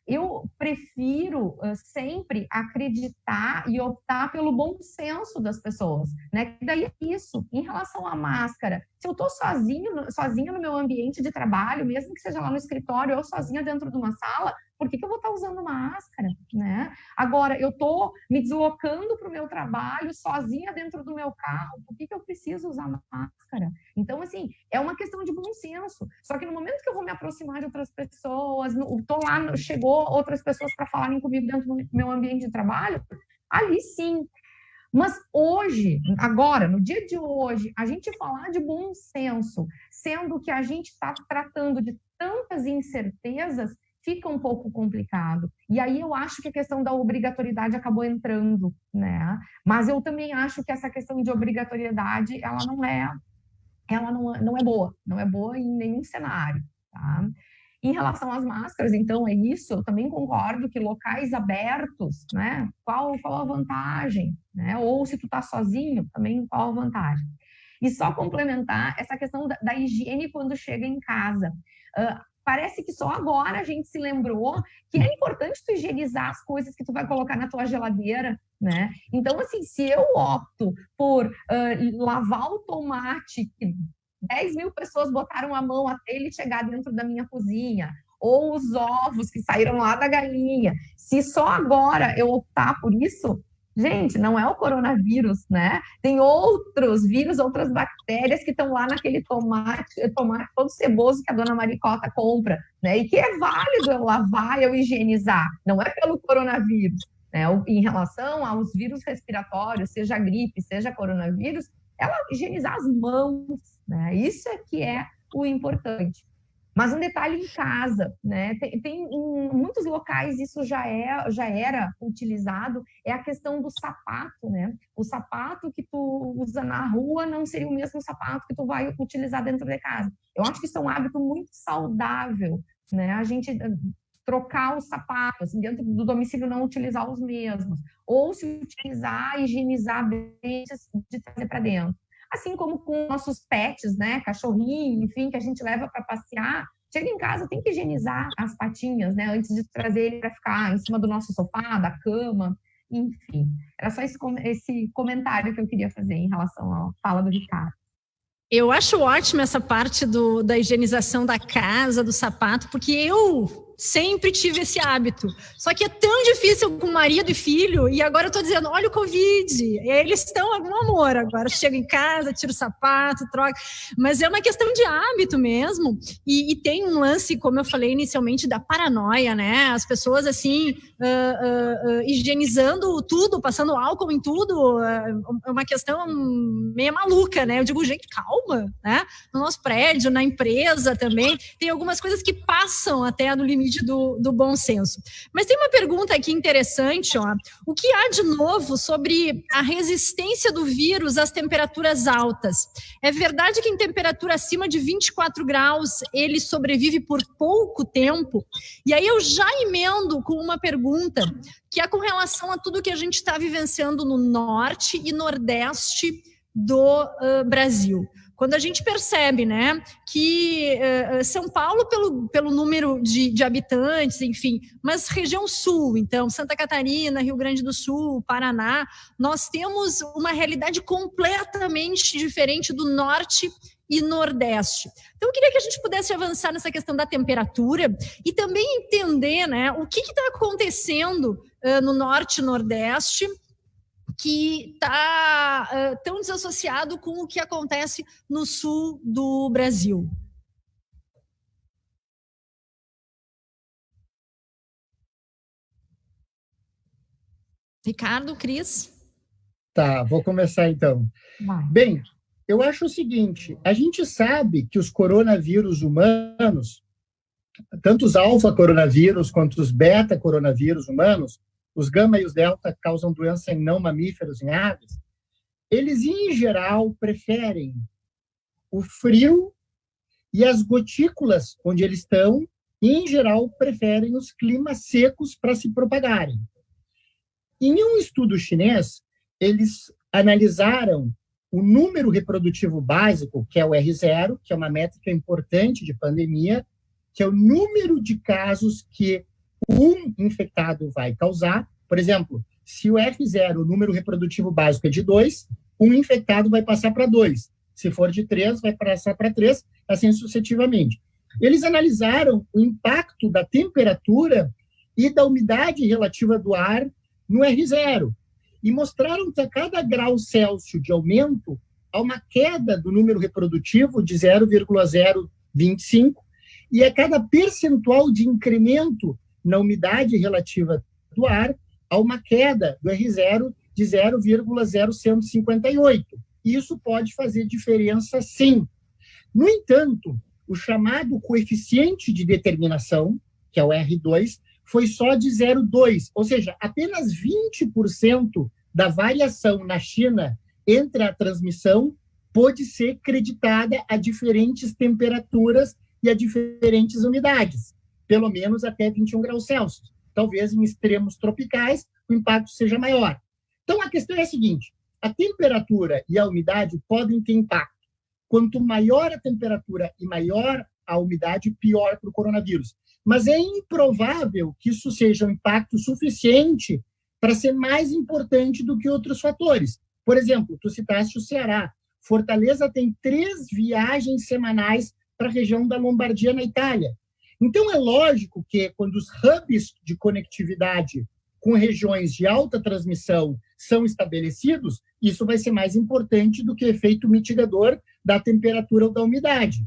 Eu prefiro sempre acreditar e optar pelo bom senso das pessoas, né? Daí é isso. Em relação à máscara, se eu estou sozinha no meu ambiente de trabalho, mesmo que seja lá no escritório ou sozinha dentro de uma sala, por que eu vou estar usando máscara, né? Agora, eu estou me deslocando para o meu trabalho sozinha dentro do meu carro, por que eu preciso usar máscara? Então, assim, é uma questão de bom senso. Só que no momento que eu vou me aproximar de outras pessoas, estou lá, chegou outras pessoas para falarem comigo dentro do meu ambiente de trabalho, ali sim. Mas hoje, agora, no dia de hoje, a gente falar de bom senso, sendo que a gente está tratando de tantas incertezas, fica um pouco complicado. E aí eu acho que a questão da obrigatoriedade acabou entrando, né? Mas eu também acho que essa questão de obrigatoriedade, ela não é boa. Não é boa em nenhum cenário, tá? Em relação às máscaras, então, é isso. Eu também concordo que locais abertos, né? Qual a vantagem? Né? Ou se tu tá sozinho, também qual a vantagem? E só complementar essa questão da higiene quando chega em casa. Parece que só agora a gente se lembrou que é importante tu higienizar as coisas que tu vai colocar na tua geladeira, né? Então, assim, se eu opto por lavar o tomate, que 10 mil pessoas botaram a mão até ele chegar dentro da minha cozinha, ou os ovos que saíram lá da galinha, se só agora eu optar por isso, gente, não é o coronavírus, né? Tem outros vírus, outras bactérias que estão lá naquele tomate todo ceboso que a dona Maricota compra, né? E que é válido eu lavar, eu higienizar, não é pelo coronavírus, né? Em relação aos vírus respiratórios, seja gripe, seja coronavírus, ela higienizar as mãos, né? Isso é que é o importante. Mas um detalhe em casa, né? Tem em muitos locais isso já era utilizado, é a questão do sapato, né? O sapato que tu usa na rua não seria o mesmo sapato que tu vai utilizar dentro de casa. Eu acho que isso é um hábito muito saudável, né? A gente trocar os sapatos, assim, dentro do domicílio não utilizar os mesmos, ou se utilizar, higienizar bem de trazer para dentro. Assim como com nossos pets, né, cachorrinho, enfim, que a gente leva para passear, chega em casa, tem que higienizar as patinhas, né, antes de trazer ele para ficar em cima do nosso sofá, da cama, enfim. Era só esse comentário que eu queria fazer em relação à fala do Ricardo. Eu acho ótima essa parte da higienização da casa, do sapato, porque eu sempre tive esse hábito. Só que é tão difícil com marido e filho, e agora eu tô dizendo, olha o Covid, eles estão algum amor, agora chego em casa, tiro o sapato, troco, mas é uma questão de hábito mesmo, e tem um lance, como eu falei inicialmente, da paranoia, né, as pessoas assim, higienizando tudo, passando álcool em tudo, é uma questão meio maluca, né, eu digo, gente, calma, né, no nosso prédio, na empresa também, tem algumas coisas que passam até no limite do bom senso. Mas tem uma pergunta aqui interessante, ó. O que há de novo sobre a resistência do vírus às temperaturas altas? É verdade que em temperatura acima de 24 graus ele sobrevive por pouco tempo? E aí eu já emendo com uma pergunta que é com relação a tudo que a gente está vivenciando no norte e nordeste do Brasil. Quando a gente percebe, né, que São Paulo, pelo número de habitantes, enfim, mas região sul, então, Santa Catarina, Rio Grande do Sul, Paraná, nós temos uma realidade completamente diferente do norte e nordeste. Então, eu queria que a gente pudesse avançar nessa questão da temperatura e também entender, né, o que está acontecendo no norte e nordeste, que está tão desassociado com o que acontece no sul do Brasil. Ricardo, Cris? Tá, vou começar então. Bem, eu acho o seguinte, a gente sabe que os coronavírus humanos, tanto os alfa-coronavírus quanto os beta-coronavírus humanos, os gama e os delta causam doença em não mamíferos, em aves, eles, em geral, preferem o frio e as gotículas onde eles estão, e, em geral, preferem os climas secos para se propagarem. Em um estudo chinês, eles analisaram o número reprodutivo básico, que é o R0, que é uma métrica importante de pandemia, que é o número de casos que um infectado vai causar. Por exemplo, se o R0, o número reprodutivo básico, é de 2, um infectado vai passar para 2. Se for de 3, vai passar para 3, assim sucessivamente. Eles analisaram o impacto da temperatura e da umidade relativa do ar no R0 e mostraram que a cada grau Celsius de aumento, há uma queda do número reprodutivo de 0,025 e a cada percentual de incremento na umidade relativa do ar, há uma queda do R0 de 0,0158. Isso pode fazer diferença, sim. No entanto, o chamado coeficiente de determinação, que é o R2, foi só de 0,2, ou seja, apenas 20% da variação na China entre a transmissão pode ser creditada a diferentes temperaturas e a diferentes umidades, pelo menos até 21 graus Celsius. Talvez em extremos tropicais o impacto seja maior. Então, a questão é a seguinte, a temperatura e a umidade podem ter impacto. Quanto maior a temperatura e maior a umidade, pior para o coronavírus. Mas é improvável que isso seja um impacto suficiente para ser mais importante do que outros fatores. Por exemplo, tu citaste o Ceará. Fortaleza tem 3 viagens semanais para a região da Lombardia, na Itália. Então, é lógico que quando os hubs de conectividade com regiões de alta transmissão são estabelecidos, isso vai ser mais importante do que o efeito mitigador da temperatura ou da umidade.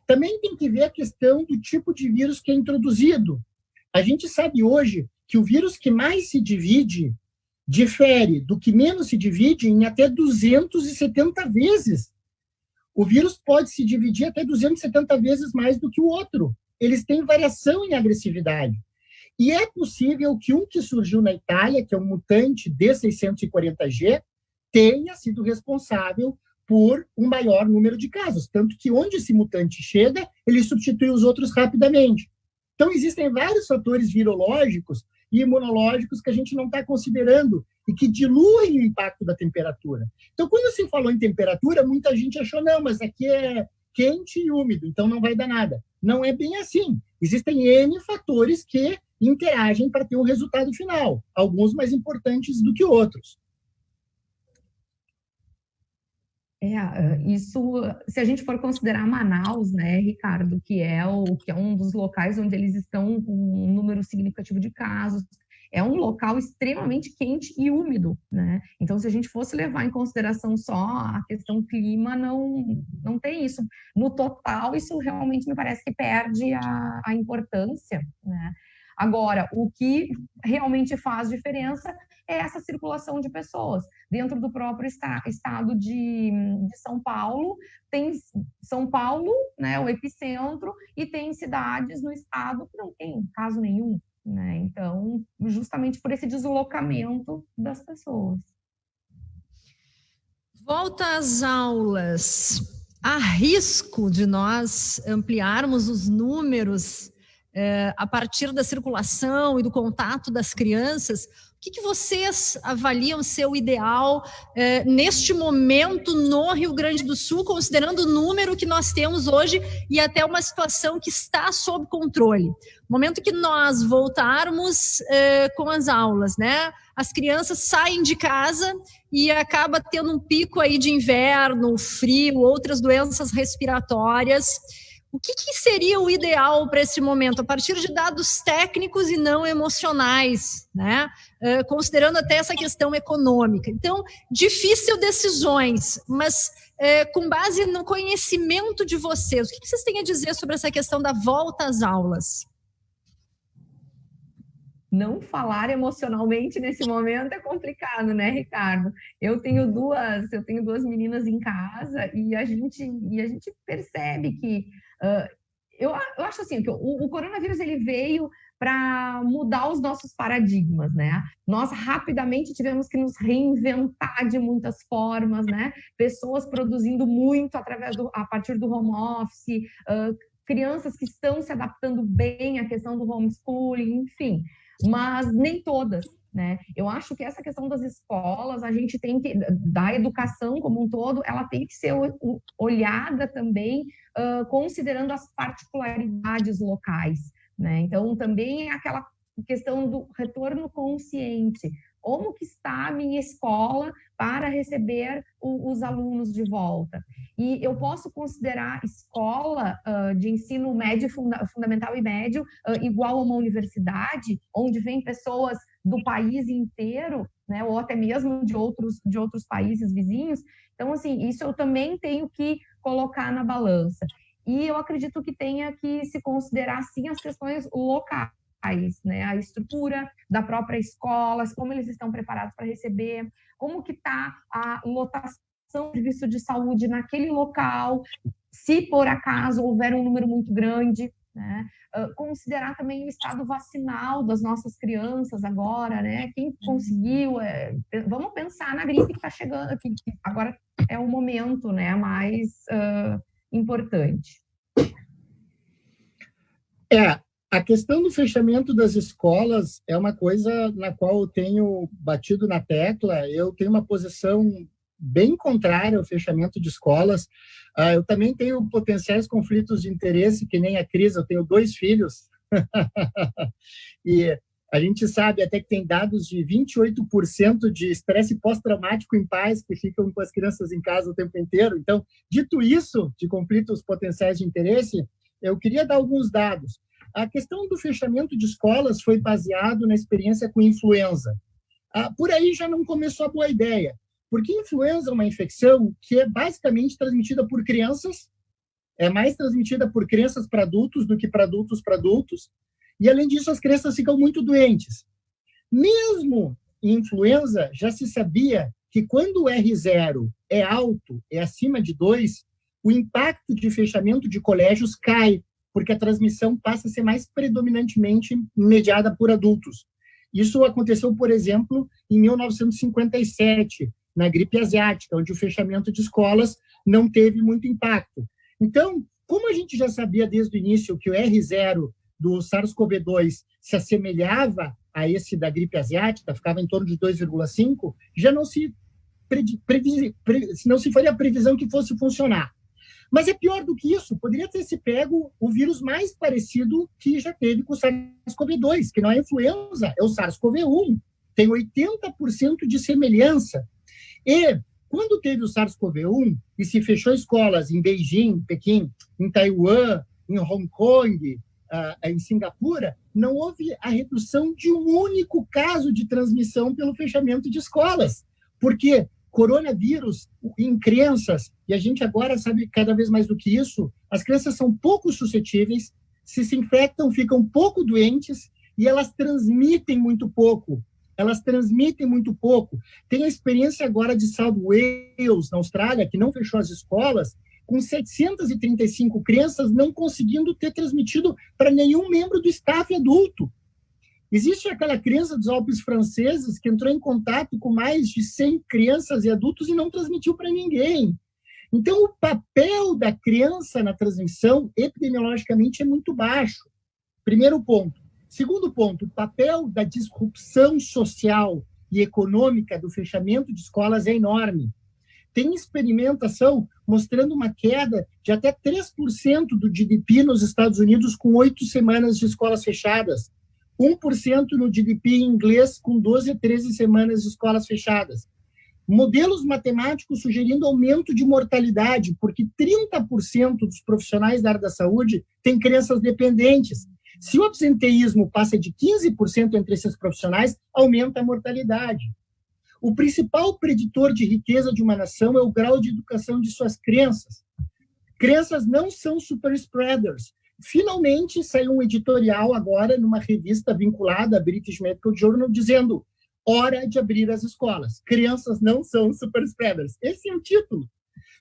Também tem que ver a questão do tipo de vírus que é introduzido. A gente sabe hoje que o vírus que mais se divide difere do que menos se divide em até 270 vezes. O vírus pode se dividir até 270 vezes mais do que o outro. Eles têm variação em agressividade. E é possível que um que surgiu na Itália, que é um mutante D640G, tenha sido responsável por um maior número de casos. Tanto que onde esse mutante chega, ele substitui os outros rapidamente. Então, existem vários fatores virológicos e imunológicos que a gente não está considerando e que diluem o impacto da temperatura. Então, quando se falou em temperatura, muita gente achou, não, mas aqui é quente e úmido, então não vai dar nada. Não é bem assim. Existem N fatores que interagem para ter um resultado final, alguns mais importantes do que outros. Isso, se a gente for considerar Manaus, né, Ricardo, que é um dos locais onde eles estão com um número significativo de casos, é um local extremamente quente e úmido, né? Então, se a gente fosse levar em consideração só a questão clima, não tem isso. No total, isso realmente me parece que perde a importância, né? Agora, o que realmente faz diferença é essa circulação de pessoas. Dentro do próprio estado de São Paulo, tem São Paulo, né, o epicentro, e tem cidades no estado que não tem caso nenhum, né? Então, justamente por esse deslocamento das pessoas. Volta às aulas. Há risco de nós ampliarmos os números a partir da circulação e do contato das crianças, o que vocês avaliam ser o ideal neste momento no Rio Grande do Sul, considerando o número que nós temos hoje e até uma situação que está sob controle? No momento que nós voltarmos com as aulas, né? As crianças saem de casa e acaba tendo um pico aí de inverno, frio, outras doenças respiratórias. O que seria o ideal para esse momento, a partir de dados técnicos e não emocionais, né? Considerando até essa questão econômica. Então, difícil decisões, mas com base no conhecimento de vocês, o que vocês têm a dizer sobre essa questão da volta às aulas? Não falar emocionalmente nesse momento é complicado, né, Ricardo? Eu tenho duas meninas em casa e a gente percebe que eu acho assim que o coronavírus ele veio para mudar os nossos paradigmas, né? Nós rapidamente tivemos que nos reinventar de muitas formas, né? Pessoas produzindo muito a partir do home office, crianças que estão se adaptando bem à questão do homeschooling, enfim. Mas nem todas, né? Eu acho que essa questão das escolas, a gente tem que, da educação como um todo, ela tem que ser olhada também, considerando as particularidades locais, né? Então, também é aquela questão do retorno consciente. Como que está a minha escola para receber os alunos de volta? E eu posso considerar escola de ensino médio, fundamental e médio, igual a uma universidade, onde vem pessoas do país inteiro, né, ou até mesmo de outros países vizinhos. Então, assim, isso eu também tenho que colocar na balança. E eu acredito que tenha que se considerar, sim, as questões locais, né? A estrutura da própria escola, como eles estão preparados para receber, como que está a lotação do serviço de saúde naquele local, se por acaso houver um número muito grande, né? Considerar também o estado vacinal das nossas crianças agora, né? Quem conseguiu, vamos pensar na gripe que está chegando, que agora é o momento, né, mais importante. A questão do fechamento das escolas é uma coisa na qual eu tenho batido na tecla. Eu tenho uma posição bem contrária ao fechamento de escolas. Eu também tenho potenciais conflitos de interesse, que nem a Cris, eu tenho 2 filhos. E a gente sabe até que tem dados de 28% de estresse pós-traumático em pais que ficam com as crianças em casa o tempo inteiro. Então, dito isso, de conflitos potenciais de interesse, eu queria dar alguns dados. A questão do fechamento de escolas foi baseado na experiência com influenza. Por aí já não começou a boa ideia, porque influenza é uma infecção que é basicamente transmitida por crianças, é mais transmitida por crianças para adultos do que para adultos, e além disso as crianças ficam muito doentes. Mesmo em influenza, já se sabia que quando o R0 é alto, é acima de 2, o impacto de fechamento de colégios cai, porque a transmissão passa a ser mais predominantemente mediada por adultos. Isso aconteceu, por exemplo, em 1957, na gripe asiática, onde o fechamento de escolas não teve muito impacto. Então, como a gente já sabia desde o início que o R0 do SARS-CoV-2 se assemelhava a esse da gripe asiática, ficava em torno de 2,5, já não se faria a previsão que fosse funcionar. Mas é pior do que isso, poderia ter se pego o vírus mais parecido que já teve com o SARS-CoV-2, que não é influenza, é o SARS-CoV-1, tem 80% de semelhança. E quando teve o SARS-CoV-1 e se fechou escolas em Beijing, Pequim, em Taiwan, em Hong Kong, em Singapura, não houve a redução de um único caso de transmissão pelo fechamento de escolas. Por quê? Coronavírus em crianças, e a gente agora sabe cada vez mais do que isso, as crianças são pouco suscetíveis, se infectam, ficam pouco doentes e elas transmitem muito pouco. Tem a experiência agora de South Wales, na Austrália, que não fechou as escolas, com 735 crianças não conseguindo ter transmitido para nenhum membro do staff adulto. Existe aquela criança dos Alpes franceses que entrou em contato com mais de 100 crianças e adultos e não transmitiu para ninguém. Então, o papel da criança na transmissão, epidemiologicamente, é muito baixo. Primeiro ponto. Segundo ponto, o papel da disrupção social e econômica do fechamento de escolas é enorme. Tem experimentação mostrando uma queda de até 3% do GDP nos Estados Unidos com 8 semanas de escolas fechadas, 1% no GDP inglês com 12 a 13 semanas de escolas fechadas. Modelos matemáticos sugerindo aumento de mortalidade, porque 30% dos profissionais da área da saúde têm crianças dependentes. Se o absenteísmo passa de 15% entre esses profissionais, aumenta a mortalidade. O principal preditor de riqueza de uma nação é o grau de educação de suas crianças. Crianças não são super spreaders. Finalmente, saiu um editorial agora numa revista vinculada à British Medical Journal dizendo: hora de abrir as escolas. Crianças não são super spreaders. Esse é o título.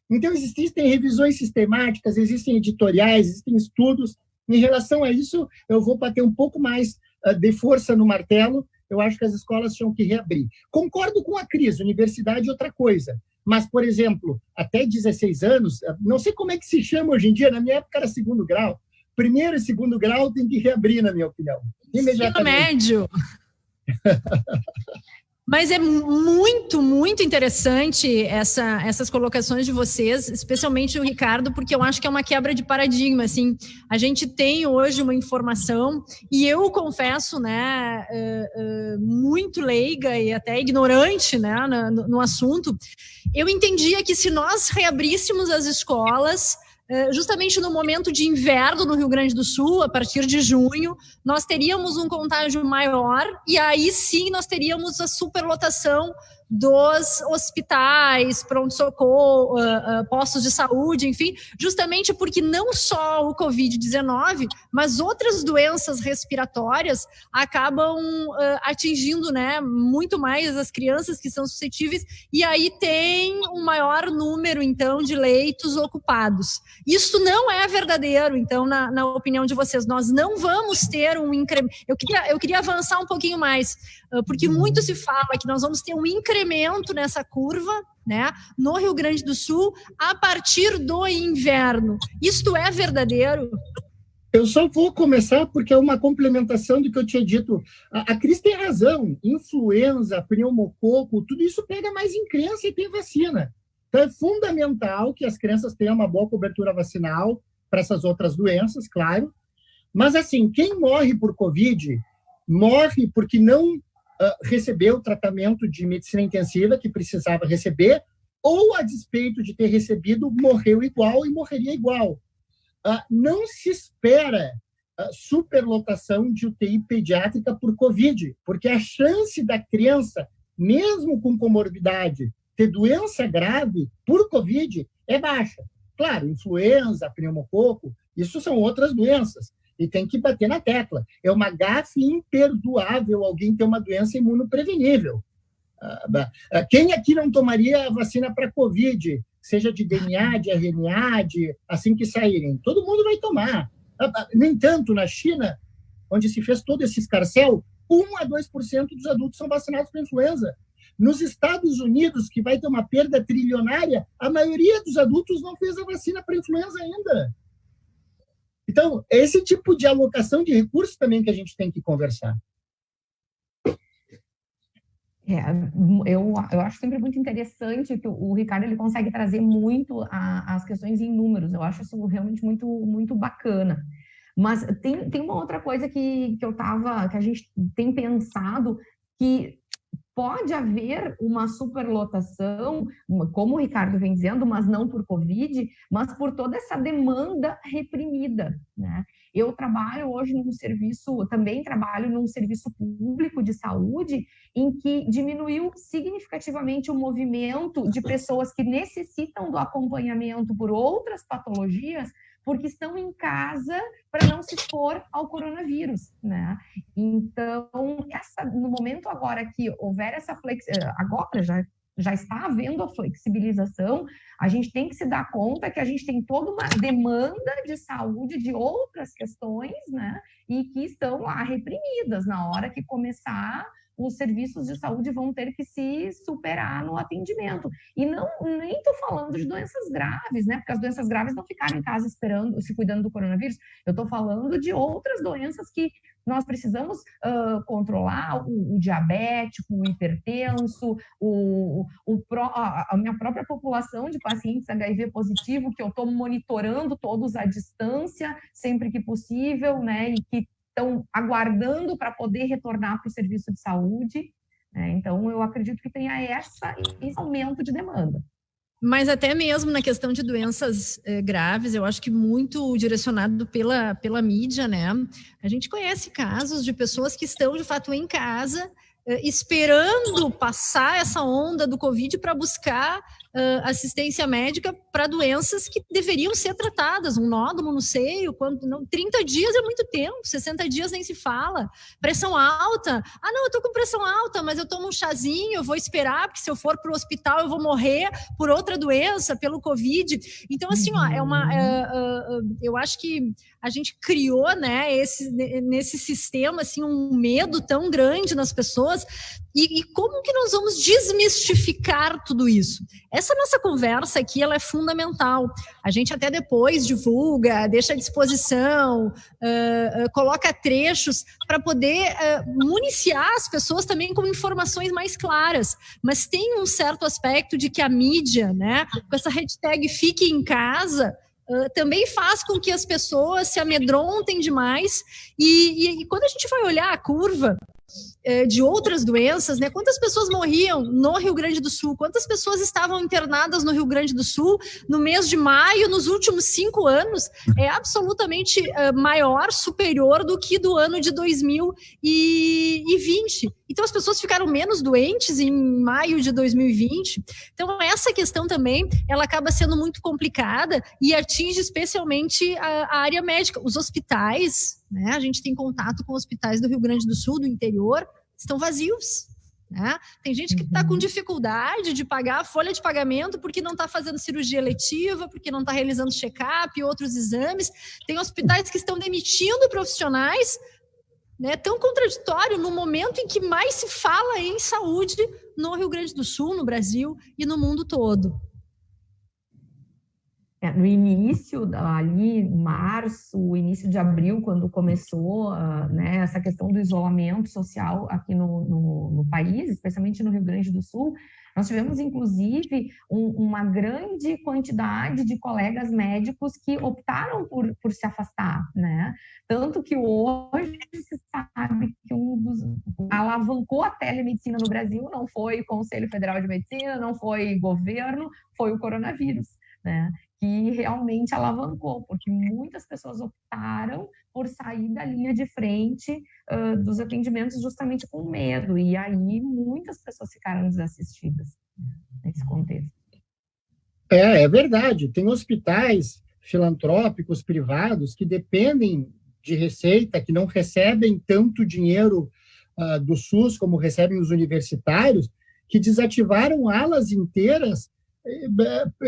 Então, existem revisões sistemáticas, existem editoriais, existem estudos. Em relação a isso, eu vou bater um pouco mais de força no martelo. Eu acho que as escolas tinham que reabrir. Concordo com a Cris, universidade é outra coisa. Mas, por exemplo, até 16 anos, não sei como é que se chama hoje em dia, na minha época era segundo grau. Primeiro e segundo grau tem que reabrir, na minha opinião. Ensino médio. Mas é muito, muito interessante essas colocações de vocês, especialmente o Ricardo, porque eu acho que é uma quebra de paradigma, assim. A gente tem hoje uma informação, e eu confesso, né, muito leiga e até ignorante, né, no assunto. Eu entendia que se nós reabríssemos as escolas, justamente no momento de inverno no Rio Grande do Sul, a partir de junho, nós teríamos um contágio maior e aí sim nós teríamos a superlotação dos hospitais, pronto-socorro, postos de saúde, enfim, justamente porque não só o Covid-19, mas outras doenças respiratórias acabam atingindo, né, muito mais as crianças que são suscetíveis, e aí tem um maior número, então, de leitos ocupados. Isso não é verdadeiro, então, na opinião de vocês. Nós não vamos ter um incremento. Eu queria avançar um pouquinho mais, porque muito se fala que nós vamos ter um incremento nessa curva, né, no Rio Grande do Sul, a partir do inverno. Isto é verdadeiro? Eu só vou começar porque é uma complementação do que eu tinha dito. A Cris tem razão. Influenza, pneumococo, tudo isso pega mais em criança e tem vacina. Então, é fundamental que as crianças tenham uma boa cobertura vacinal para essas outras doenças, claro. Mas, assim, quem morre por Covid, morre porque não recebeu o tratamento de medicina intensiva que precisava receber, ou, a despeito de ter recebido, morreu igual e morreria igual. Não se espera superlotação de UTI pediátrica por Covid, porque a chance da criança, mesmo com comorbidade, ter doença grave por Covid é baixa. Claro, influenza, pneumococo, isso são outras doenças. E tem que bater na tecla. É uma gafe imperdoável alguém ter uma doença imunoprevenível. Quem aqui não tomaria a vacina para Covid, seja de DNA, de RNA, assim que saírem? Todo mundo vai tomar. No entanto, na China, onde se fez todo esse escarcéu, 1 a 2% dos adultos são vacinados para influenza. Nos Estados Unidos, que vai ter uma perda trilionária, a maioria dos adultos não fez a vacina para influenza ainda. Então, é esse tipo de alocação de recursos também que a gente tem que conversar. Eu acho sempre muito interessante que o Ricardo ele consegue trazer muito as questões em números. Eu acho isso realmente muito, muito bacana. Mas tem uma outra coisa que a gente tem pensado, que pode haver uma superlotação, como o Ricardo vem dizendo, mas não por Covid, mas por toda essa demanda reprimida, né? Eu trabalho hoje também trabalho num serviço público de saúde, em que diminuiu significativamente o movimento de pessoas que necessitam do acompanhamento por outras patologias, porque estão em casa para não se expor ao coronavírus, né? Então, no momento agora que houver essa agora já está havendo a flexibilização, a gente tem que se dar conta que a gente tem toda uma demanda de saúde de outras questões, né? E que estão lá reprimidas. Na hora que começar os serviços de saúde vão ter que se superar no atendimento. E nem estou falando de doenças graves, né? Porque as doenças graves não ficaram em casa esperando, se cuidando do coronavírus. Eu estou falando de outras doenças que nós precisamos controlar, o diabético, o hipertenso, a minha própria população de pacientes HIV positivo, que eu estou monitorando todos à distância, sempre que possível, né, e que estão aguardando para poder retornar para o serviço de saúde. Né? Então, eu acredito que tenha esse aumento de demanda. Mas até mesmo na questão de doenças graves, eu acho que muito direcionado pela mídia, né? A gente conhece casos de pessoas que estão, de fato, em casa, esperando passar essa onda do Covid para buscar assistência médica para doenças que deveriam ser tratadas, um nódulo no seio, 30 dias é muito tempo, 60 dias nem se fala, pressão alta, não, eu tô com pressão alta, mas eu tomo um chazinho, eu vou esperar, porque se eu for para o hospital eu vou morrer por outra doença, pelo Covid. Então, assim, eu acho que a gente criou, né, nesse sistema, assim, um medo tão grande nas pessoas. E como que nós vamos desmistificar tudo isso? Essa nossa conversa aqui, ela é fundamental. A gente até depois divulga, deixa à disposição, coloca trechos para poder municiar as pessoas também com informações mais claras. Mas tem um certo aspecto de que a mídia, né, com essa hashtag Fique em Casa, também faz com que as pessoas se amedrontem demais. E quando a gente vai olhar a curva de outras doenças, né? Quantas pessoas morriam no Rio Grande do Sul? Quantas pessoas estavam internadas no Rio Grande do Sul no mês de maio, nos últimos 5 anos? É absolutamente maior, superior do que do ano de 2020. Então, as pessoas ficaram menos doentes em maio de 2020. Então, essa questão também, ela acaba sendo muito complicada e atinge especialmente a área médica. Os hospitais, né? A gente tem contato com hospitais do Rio Grande do Sul, do interior, estão vazios. Né? Tem gente que está com dificuldade de pagar a folha de pagamento porque não está fazendo cirurgia eletiva, porque não está realizando check-up e outros exames. Tem hospitais que estão demitindo profissionais, né? Tão contraditório no momento em que mais se fala em saúde no Rio Grande do Sul, no Brasil e no mundo todo. No início, ali em março, início de abril, quando começou né, essa questão do isolamento social aqui no país, especialmente no Rio Grande do Sul, nós tivemos, inclusive, uma grande quantidade de colegas médicos que optaram por se afastar, né? Tanto que hoje se sabe que alavancou a telemedicina no Brasil não foi o Conselho Federal de Medicina, não foi governo, foi o coronavírus, né? Que realmente alavancou, porque muitas pessoas optaram por sair da linha de frente dos atendimentos justamente com medo, e aí muitas pessoas ficaram desassistidas nesse contexto. É verdade, tem hospitais filantrópicos privados que dependem de receita, que não recebem tanto dinheiro do SUS como recebem os universitários, que desativaram alas inteiras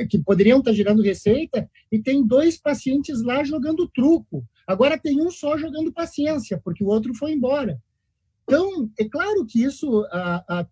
que poderiam estar gerando receita, e tem 2 pacientes lá jogando truco. Agora tem um só jogando paciência, porque o outro foi embora. Então, é claro que isso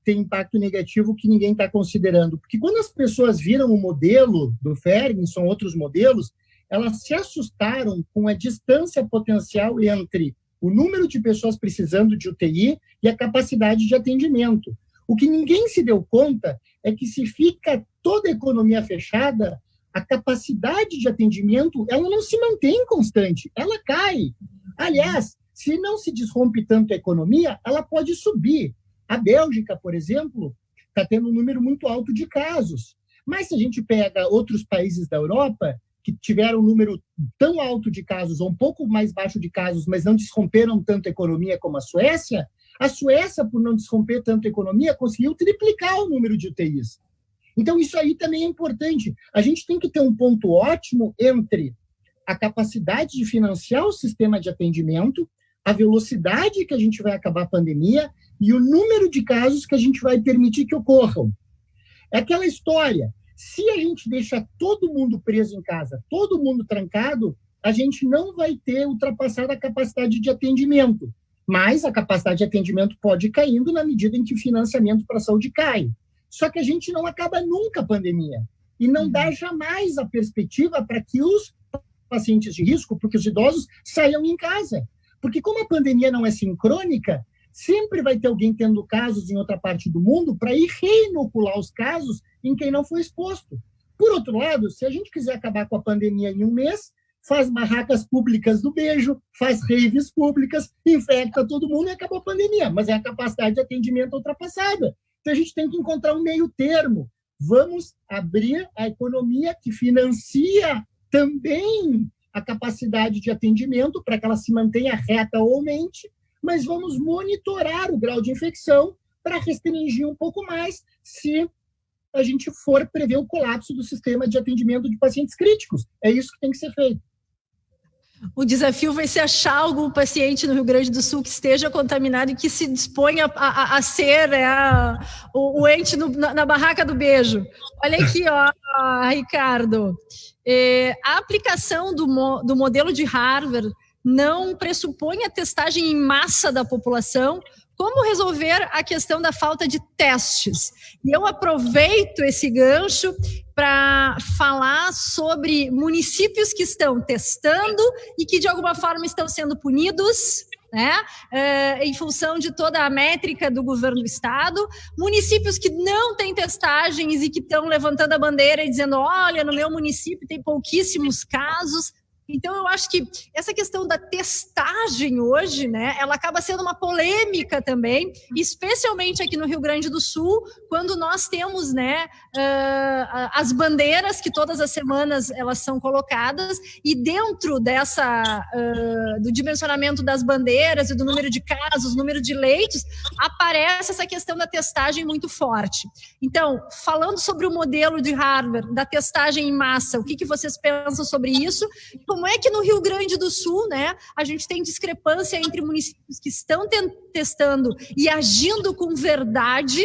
tem impacto negativo que ninguém está considerando, porque quando as pessoas viram o modelo do Ferguson, outros modelos, elas se assustaram com a distância potencial entre o número de pessoas precisando de UTI e a capacidade de atendimento. O que ninguém se deu conta é que se fica toda a economia fechada, a capacidade de atendimento ela não se mantém constante, ela cai. Aliás, se não se desrompe tanto a economia, ela pode subir. A Bélgica, por exemplo, está tendo um número muito alto de casos. Mas se a gente pega outros países da Europa, que tiveram um número tão alto de casos, ou um pouco mais baixo de casos, mas não desromperam tanto a economia como a Suécia, por não desromper tanto a economia, conseguiu triplicar o número de UTIs. Então, isso aí também é importante. A gente tem que ter um ponto ótimo entre a capacidade de financiar o sistema de atendimento, a velocidade que a gente vai acabar a pandemia e o número de casos que a gente vai permitir que ocorram. É aquela história, se a gente deixar todo mundo preso em casa, todo mundo trancado, a gente não vai ter ultrapassado a capacidade de atendimento. mas a capacidade de atendimento pode ir caindo na medida em que o financiamento para a saúde cai. Só que a gente não acaba nunca a pandemia e não dá jamais a perspectiva para que os pacientes de risco, porque os idosos saiam em casa. Porque como a pandemia não é sincrônica, sempre vai ter alguém tendo casos em outra parte do mundo para ir reinocular os casos em quem não foi exposto. Por outro lado, se a gente quiser acabar com a pandemia em um mês, faz barracas públicas do beijo, faz raves públicas, infecta todo mundo e acabou a pandemia. Mas é a capacidade de atendimento ultrapassada. Então, a gente tem que encontrar um meio termo. Vamos abrir a economia que financia também a capacidade de atendimento para que ela se mantenha reta ou aumente, mas vamos monitorar o grau de infecção para restringir um pouco mais se a gente for prever o colapso do sistema de atendimento de pacientes críticos. É isso que tem que ser feito. O desafio vai ser achar algum paciente no Rio Grande do Sul que esteja contaminado e que se disponha a ser o ente na barraca do beijo. Olha aqui, ó, Ricardo. A aplicação do modelo de Harvard não pressupõe a testagem em massa da população. Como resolver a questão da falta de testes? E eu aproveito esse gancho para falar sobre municípios que estão testando e que, de alguma forma, estão sendo punidos, né, em função de toda a métrica do governo do estado, municípios que não têm testagens e que estão levantando a bandeira e dizendo, olha, no meu município tem pouquíssimos casos. Então, eu acho que essa questão da testagem hoje, né, ela acaba sendo uma polêmica também, especialmente aqui no Rio Grande do Sul, quando nós temos, né, as bandeiras que todas as semanas elas são colocadas e dentro do dimensionamento das bandeiras e do número de casos, número de leitos, aparece essa questão da testagem muito forte. Então, falando sobre o modelo de Harvard, da testagem em massa, o que vocês pensam sobre isso? Como é que no Rio Grande do Sul, né, a gente tem discrepância entre municípios que estão testando e agindo com verdade?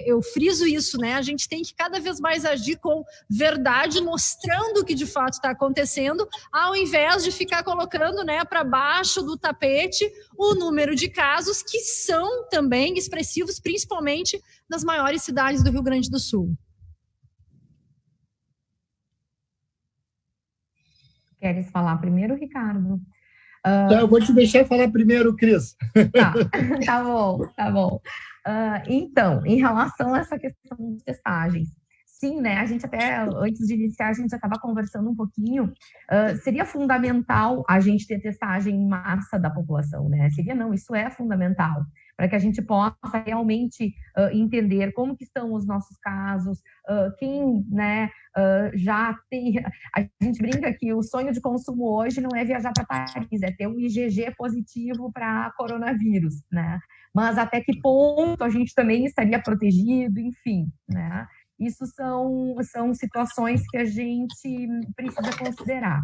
Eu friso isso, né? A gente tem que cada vez mais agir com verdade, mostrando o que de fato está acontecendo, ao invés de ficar colocando, né, para baixo do tapete o número de casos que são também expressivos, principalmente nas maiores cidades do Rio Grande do Sul. Queres falar primeiro, Ricardo? Eu vou te deixar falar primeiro, Cris. Tá bom. Então, em relação a essa questão de testagens, sim, né, a gente até, antes de iniciar, a gente já estava conversando um pouquinho, seria fundamental a gente ter testagem em massa da população, né? Isso é fundamental, para que a gente possa realmente entender como que estão os nossos casos, quem, né, já tem... A gente brinca que o sonho de consumo hoje não é viajar para Paris, é ter um IgG positivo para coronavírus, né? Mas até que ponto a gente também estaria protegido, enfim, né? Isso são situações que a gente precisa considerar.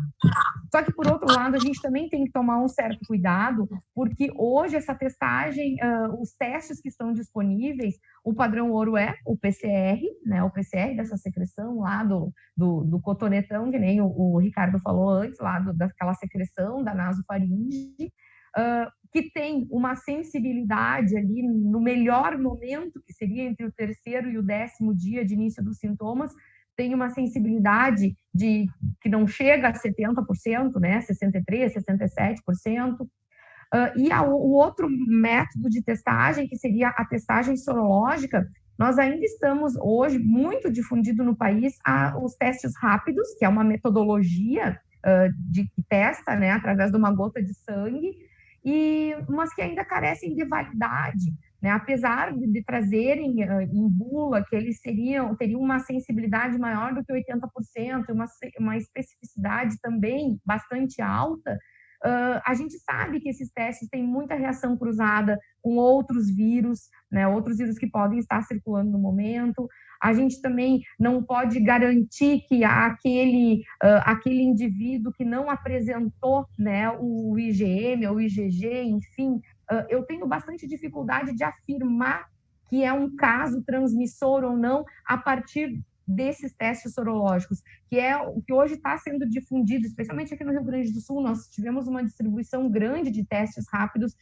Só que, por outro lado, a gente também tem que tomar um certo cuidado, porque hoje essa testagem, os testes que estão disponíveis, o padrão ouro é o PCR, né? O PCR dessa secreção lá do cotonetão, que nem o Ricardo falou antes, lá daquela secreção da nasofaringe, que tem uma sensibilidade ali no melhor momento, que seria entre o 3º e o 10º dia de início dos sintomas, tem uma sensibilidade que não chega a 70%, né, 63%, 67%. E o outro método de testagem, que seria a testagem sorológica, nós ainda estamos hoje muito difundido no país os testes rápidos, que é uma metodologia que testa, né, através de uma gota de sangue, mas que ainda carecem de validade, né? Apesar de trazerem em bula que eles teriam uma sensibilidade maior do que 80%, uma especificidade também bastante alta, a gente sabe que esses testes têm muita reação cruzada com outros vírus, né? Outros vírus que podem estar circulando no momento. A gente também não pode garantir que aquele indivíduo que não apresentou, né, o IgM ou o IgG, enfim, eu tenho bastante dificuldade de afirmar que é um caso transmissor ou não a partir desses testes sorológicos, que é o que hoje está sendo difundido, especialmente aqui no Rio Grande do Sul. Nós tivemos uma distribuição grande de testes rápidos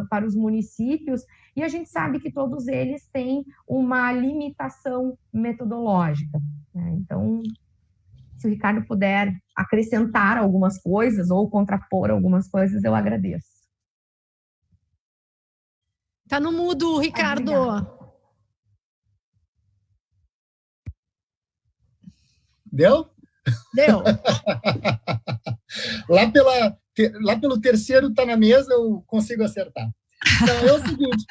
para os municípios, e a gente sabe que todos eles têm uma limitação metodológica, né? Então, se o Ricardo puder acrescentar algumas coisas ou contrapor algumas coisas, eu agradeço. Tá no mudo, Ricardo. Deu? Deu. Lá pelo terceiro tá na mesa, eu consigo acertar. Então, é o seguinte,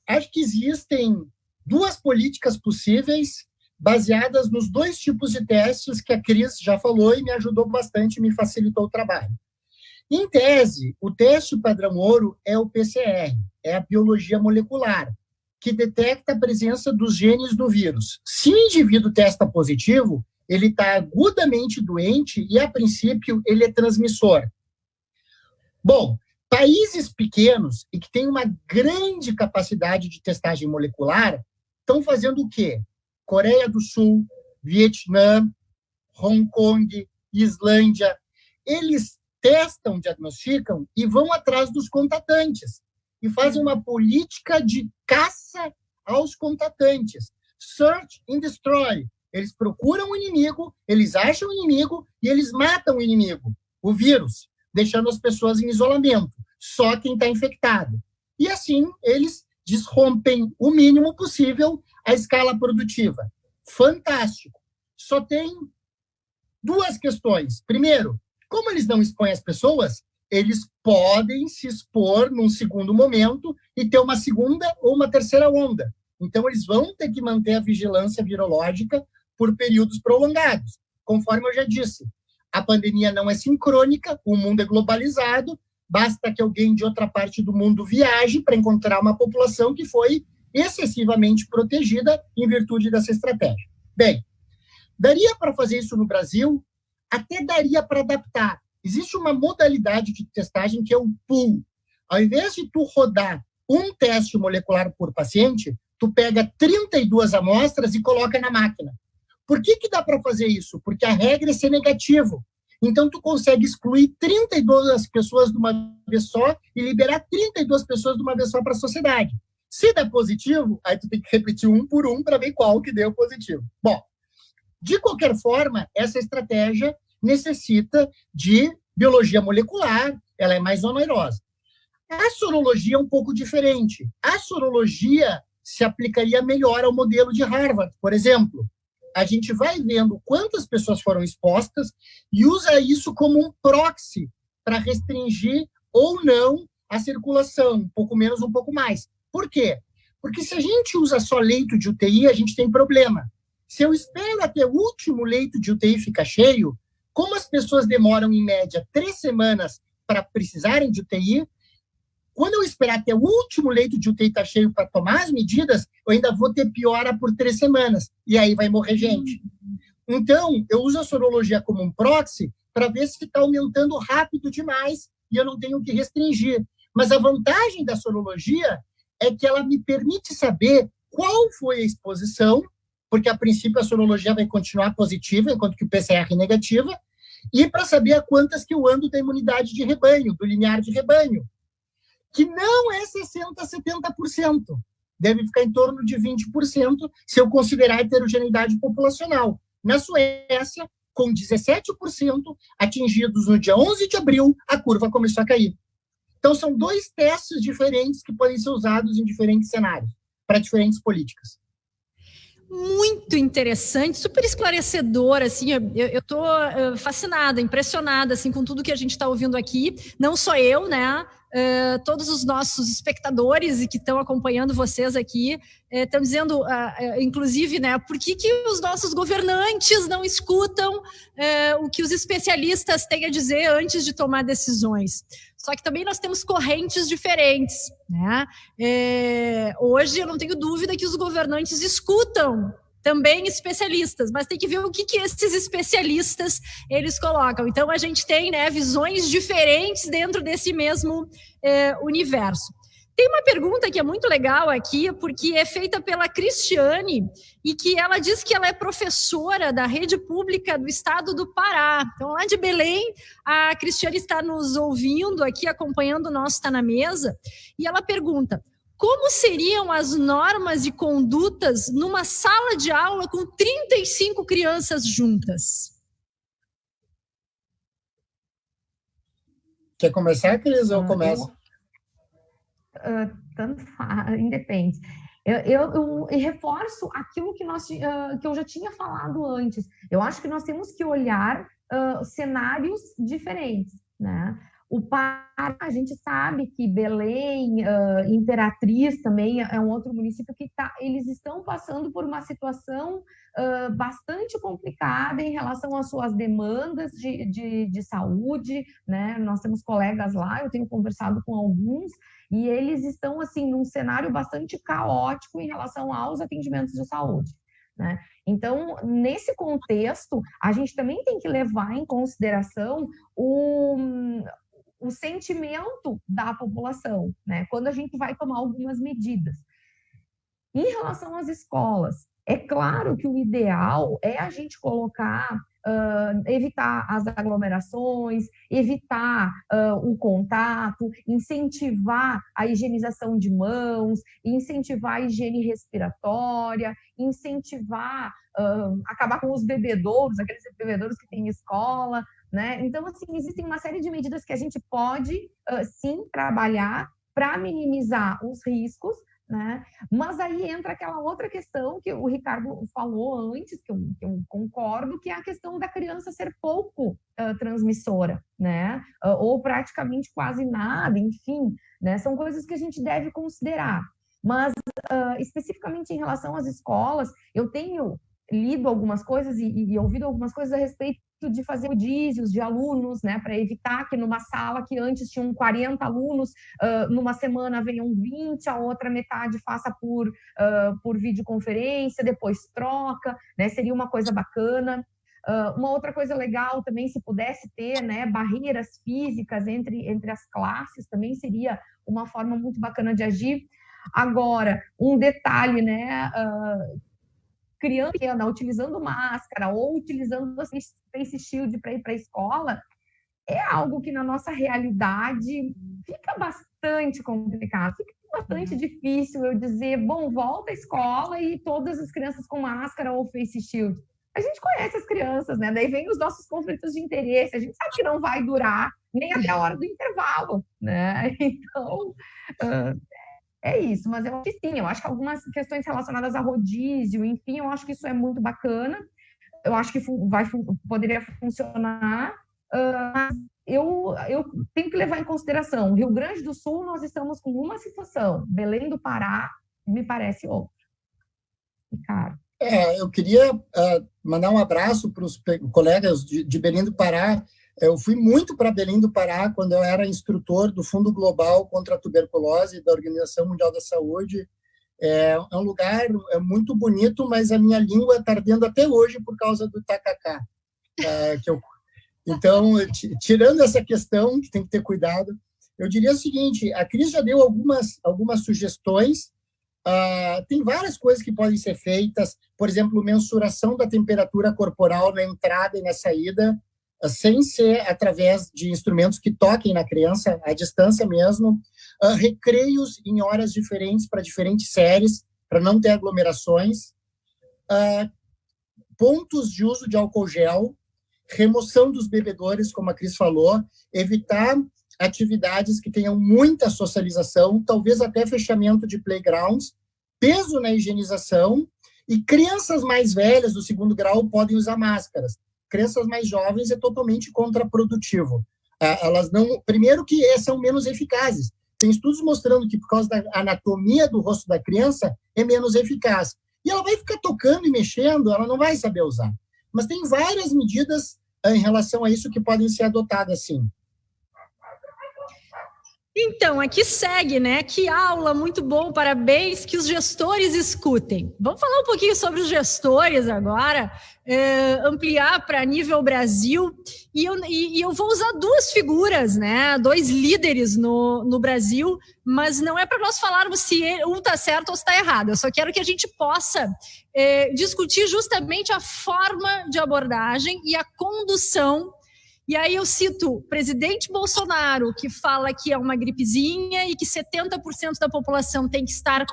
acho que existem duas políticas possíveis baseadas nos dois tipos de testes que a Cris já falou e me ajudou bastante, me facilitou o trabalho. Em tese, o teste padrão ouro é o PCR, é a biologia molecular, que detecta a presença dos genes do vírus. Se o indivíduo testa positivo, ele está agudamente doente e, a princípio, ele é transmissor. Bom, países pequenos e que têm uma grande capacidade de testagem molecular estão fazendo o quê? Coreia do Sul, Vietnã, Hong Kong, Islândia, eles testam, diagnosticam e vão atrás dos contatantes e fazem uma política de caça aos contatantes. Search and destroy. Eles procuram o inimigo, eles acham o inimigo e eles matam o inimigo, o vírus, deixando as pessoas em isolamento. Só quem está infectado. E assim, eles desrompem o mínimo possível a escala produtiva. Fantástico. Só tem duas questões. Primeiro, como eles não expõem as pessoas, eles podem se expor num segundo momento e ter uma segunda ou uma terceira onda. Então, eles vão ter que manter a vigilância virológica por períodos prolongados. Conforme eu já disse, a pandemia não é sincrônica, o mundo é globalizado, basta que alguém de outra parte do mundo viaje para encontrar uma população que foi excessivamente protegida em virtude dessa estratégia. Bem, daria para fazer isso no Brasil? Até daria para adaptar. Existe uma modalidade de testagem que é o pool. Ao invés de tu rodar um teste molecular por paciente, tu pega 32 amostras e coloca na máquina. Por que dá para fazer isso? Porque a regra é ser negativo. Então, tu consegue excluir 32 pessoas de uma vez só e liberar 32 pessoas de uma vez só para a sociedade. Se der positivo, aí tu tem que repetir um por um para ver qual que deu positivo. Bom, de qualquer forma, essa estratégia necessita de biologia molecular, ela é mais onerosa. A sorologia é um pouco diferente. A sorologia se aplicaria melhor ao modelo de Harvard, por exemplo. A gente vai vendo quantas pessoas foram expostas e usa isso como um proxy para restringir ou não a circulação, um pouco menos, um pouco mais. Por quê? Porque se a gente usa só leito de UTI, a gente tem problema. Se eu espero até o último leito de UTI ficar cheio, como as pessoas demoram, em média, 3 semanas para precisarem de UTI, quando eu esperar até o último leito de UTI estar cheio para tomar as medidas, eu ainda vou ter piora por 3 semanas. E aí vai morrer gente. Então, eu uso a sorologia como um proxy para ver se está aumentando rápido demais e eu não tenho que restringir. Mas a vantagem da sorologia é que ela me permite saber qual foi a exposição, porque, a princípio, a sorologia vai continuar positiva, enquanto que o PCR é negativa, e para saber a quantas que eu ando da imunidade de rebanho, do limiar de rebanho, que não é 60%, 70%. Deve ficar em torno de 20% se eu considerar a heterogeneidade populacional. Na Suécia, com 17% atingidos no dia 11 de abril, a curva começou a cair. Então, são 2 testes diferentes que podem ser usados em diferentes cenários, para diferentes políticas. Muito interessante, super esclarecedor, assim, eu tô fascinada, impressionada, assim, com tudo que a gente está ouvindo aqui, não só eu, né, todos os nossos espectadores e que estão acompanhando vocês aqui, estão dizendo, inclusive, né, por que os nossos governantes não escutam o que os especialistas têm a dizer antes de tomar decisões? Só que também nós temos correntes diferentes, né? Hoje eu não tenho dúvida que os governantes escutam também especialistas, mas tem que ver o que esses especialistas eles colocam. Então a gente tem, né, visões diferentes dentro desse mesmo universo. Tem uma pergunta que é muito legal aqui, porque é feita pela Cristiane, e que ela diz que ela é professora da rede pública do estado do Pará. Então, lá de Belém, a Cristiane está nos ouvindo aqui, acompanhando o nosso Tá na Mesa, e ela pergunta: como seriam as normas e condutas numa sala de aula com 35 crianças juntas? Quer começar, Cris, ou começa? Tanto faz, independe. Eu reforço aquilo que eu já tinha falado antes. Eu acho que nós temos que olhar cenários diferentes, né? O Pará, a gente sabe que Belém, Imperatriz também é um outro município que eles estão passando por uma situação bastante complicada em relação às suas demandas de saúde, né? Nós temos colegas lá, eu tenho conversado com alguns, e eles estão, assim, num cenário bastante caótico em relação aos atendimentos de saúde, né? Então, nesse contexto, a gente também tem que levar em consideração o sentimento da população, né? Quando a gente vai tomar algumas medidas. Em relação às escolas, é claro que o ideal é a gente colocar, evitar as aglomerações, evitar o contato, incentivar a higienização de mãos, incentivar a higiene respiratória, incentivar, acabar com os bebedouros, aqueles bebedouros que tem em escola, né? Então, assim, existem uma série de medidas que a gente pode, sim, trabalhar para minimizar os riscos, né? Mas aí entra aquela outra questão que o Ricardo falou antes, que eu concordo, que é a questão da criança ser pouco transmissora, né? Ou praticamente quase nada, enfim, né? São coisas que a gente deve considerar. Mas, especificamente em relação às escolas, eu tenho lido algumas coisas e ouvido algumas coisas a respeito de fazer rodízios de alunos, né, para evitar que numa sala que antes tinham 40 alunos, numa semana venham 20, a outra metade faça por videoconferência, depois troca, né, seria uma coisa bacana. Uma outra coisa legal também, se pudesse ter, né, barreiras físicas entre as classes, também seria uma forma muito bacana de agir. Agora, um detalhe, né, criança pequena utilizando máscara ou utilizando face shield para ir para a escola, é algo que na nossa realidade fica bastante complicado, fica bastante difícil eu dizer, bom, volta à escola e todas as crianças com máscara ou face shield. A gente conhece as crianças, né? Daí vem os nossos conflitos de interesse, a gente sabe que não vai durar nem até a hora do intervalo, né? Então, é isso, mas eu acho que sim, eu acho que algumas questões relacionadas a rodízio, enfim, eu acho que isso é muito bacana, eu acho que poderia funcionar, mas eu tenho que levar em consideração, Rio Grande do Sul nós estamos com uma situação, Belém do Pará me parece outra. Ricardo. Eu queria mandar um abraço para os colegas de Belém do Pará. Eu fui muito para Belém do Pará quando eu era instrutor do Fundo Global contra a Tuberculose da Organização Mundial da Saúde. É um lugar muito bonito, mas a minha língua está ardendo até hoje por causa do tacacá. Então, tirando essa questão, que tem que ter cuidado, eu diria o seguinte, a Cris já deu algumas sugestões. Tem várias coisas que podem ser feitas, por exemplo, mensuração da temperatura corporal na entrada e na saída, sem ser através de instrumentos que toquem na criança, à distância mesmo, recreios em horas diferentes para diferentes séries, para não ter aglomerações, pontos de uso de álcool gel, remoção dos bebedouros, como a Cris falou, evitar atividades que tenham muita socialização, talvez até fechamento de playgrounds, peso na higienização, e crianças mais velhas do 2º grau podem usar máscaras. Crianças mais jovens é totalmente contraprodutivo. Elas não, primeiro que são menos eficazes. Tem estudos mostrando que por causa da anatomia do rosto da criança é menos eficaz. E ela vai ficar tocando e mexendo, ela não vai saber usar. Mas tem várias medidas em relação a isso que podem ser adotadas, sim. Então, aqui segue, né? Que aula, muito bom, parabéns, que os gestores escutem. Vamos falar um pouquinho sobre os gestores agora, ampliar para nível Brasil, e eu vou usar duas figuras, né? Dois líderes no Brasil, mas não é para nós falarmos se um está certo ou se está errado, eu só quero que a gente possa discutir justamente a forma de abordagem e a condução. E aí eu cito o presidente Bolsonaro, que fala que é uma gripezinha e que 70% da população tem que estar